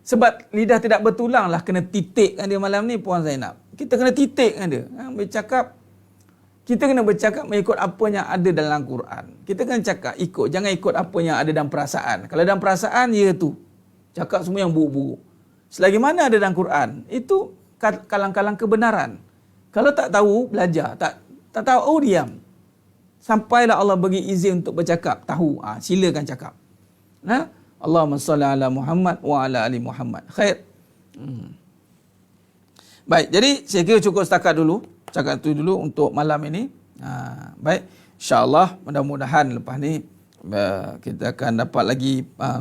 sebab lidah tidak bertulang lah kena titik kan dia malam ni Puan Zainab. Kita kena titik kan dia. Bercakap, kita kena bercakap mengikut apa yang ada dalam Quran. Kita kena cakap ikut, jangan ikut apa yang ada dalam perasaan. Kalau dalam perasaan, ya tu. Cakap semua yang buruk-buruk. Selagi mana ada dalam Quran, itu kalang-kalang kebenaran. Kalau tak tahu, belajar. Tak tahu, diam. Sampailah Allah bagi izin untuk bercakap. Tahu, silakan cakap. Allahumma salli ala Muhammad wa ala ali Muhammad. Khair. Baik, jadi saya kira cukup setakat dulu. Cakap itu dulu untuk malam ini. Baik, insya-Allah mudah-mudahan lepas ni kita akan dapat lagi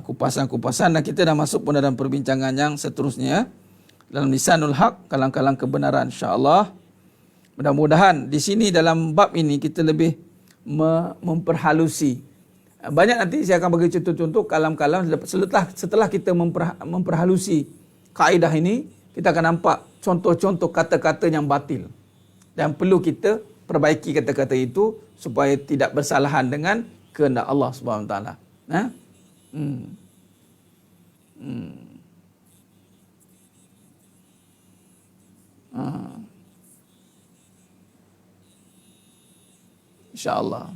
kupasan-kupasan dan kita dah masuk pun dalam perbincangan yang seterusnya dalam lisanul haq, kalang-kalang kebenaran, insya-Allah. Mudah-mudahan di sini dalam bab ini kita lebih memperhalusi. Banyak nanti saya akan bagi contoh-contoh kalam-kalam setelah kita memperhalusi kaedah ini, kita akan nampak contoh-contoh kata-kata yang batil. Dan perlu kita perbaiki kata-kata itu supaya tidak bersalahan dengan kehendak Allah Subhanahu Wa Taala. InsyaAllah.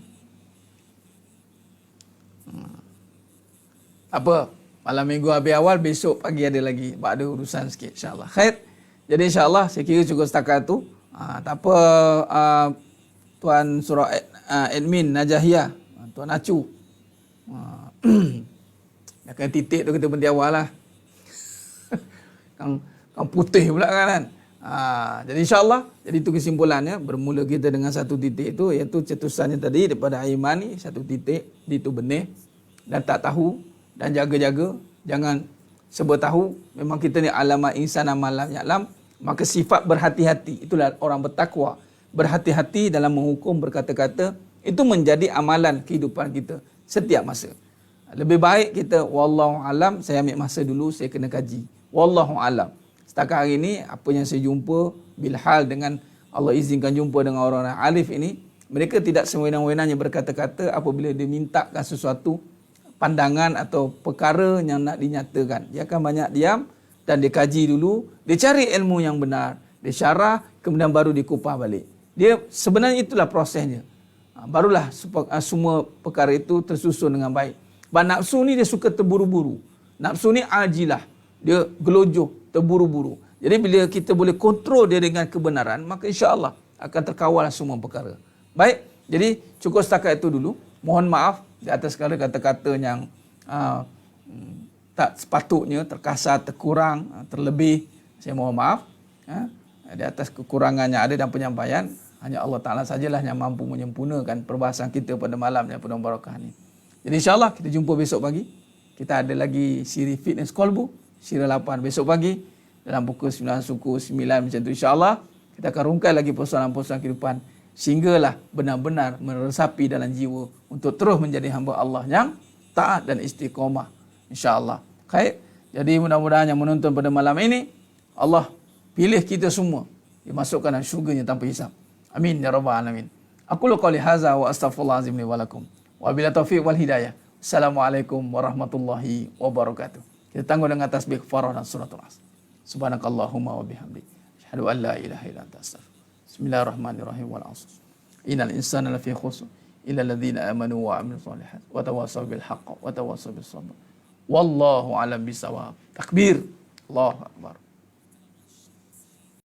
Apa? Malam minggu habis awal, besok pagi ada lagi. Ada urusan sikit, insyaAllah. Khair. Jadi insyaAllah, saya kira cukup setakat tu. Tak apa, Tuan Surah Admin Najahiyah, Tuan Acu. Dia kena titik tu kita berhenti awal lah. Kang putih pula kan. Jadi insyaAllah, jadi itu kesimpulannya. Bermula kita dengan satu titik itu, iaitu cetusannya tadi daripada Aiman ni, satu titik, itu benih. Dan tak tahu, dan jaga-jaga. Jangan sebab tahu, memang kita ni alamat insan amalan ya'lam. Maka sifat berhati-hati, itulah orang bertakwa. Berhati-hati dalam menghukum, berkata-kata, itu menjadi amalan kehidupan kita setiap masa. Lebih baik kita, wallahu alam, saya ambil masa dulu, saya kena kaji. Wallahu alam. Setakat hari ini, apa yang saya jumpa, bilhal dengan Allah izinkan jumpa dengan orang-orang alif ini, mereka tidak sewenang-wenangnya berkata-kata apabila dimintakan sesuatu, pandangan atau perkara yang nak dinyatakan. Dia akan banyak diam dan dia kaji dulu, dia cari ilmu yang benar, dia syarah, kemudian baru dikupah balik. Dia sebenarnya itulah prosesnya. Barulah semua perkara itu tersusun dengan baik. Sebab nafsu ni dia suka terburu-buru. Nafsu ni ajilah. Dia gelojoh, terburu-buru. Jadi bila kita boleh kontrol dia dengan kebenaran, maka insya-Allah akan terkawal semua perkara. Baik, jadi cukup setakat itu dulu. Mohon maaf di atas segala kata-kata yang tak sepatutnya, terkasar, terkurang, terlebih. Saya mohon maaf. Di atas kekurangan yang ada dalam penyampaian, hanya Allah Ta'ala sajalah yang mampu menyempurnakan perbahasan kita pada malam yang penuh barakah ni. Jadi insyaAllah kita jumpa besok pagi. Kita ada lagi siri Fitness Kolbu, siri 8 besok pagi. Dalam pukul 9 suku 9 macam tu insyaAllah. Kita akan rungkai lagi persoalan-persoalan kehidupan sehinggalah benar-benar meresapi dalam jiwa untuk terus menjadi hamba Allah yang taat dan istiqamah, insya-Allah. Baik, jadi mudah-mudahan yang menonton pada malam ini Allah pilih kita semua dimasukkan dalam syurganya tanpa hisab. Amin ya rabbal alamin. Aku qouli hadza wa astaghfirullahalazim li wa lakum. Wa bila taufiq wal hidayah. Assalamualaikum warahmatullahi wabarakatuh. Kita tangguh dengan tasbih kafarah dan suratul Asr. Subhanakallahumma wa bihamdik, asyhadu an la ilaha illa anta astaghfiruka. Bismillahirrahmanirrahim. Wal 'asr. Innal insana lafi khusr illa alladhina amanu wa 'amilus shalihat wa tawassaw bil haqq wa tawassaw bis sabr. Wallahu a'lam bisawab. Takbir. Allahu akbar.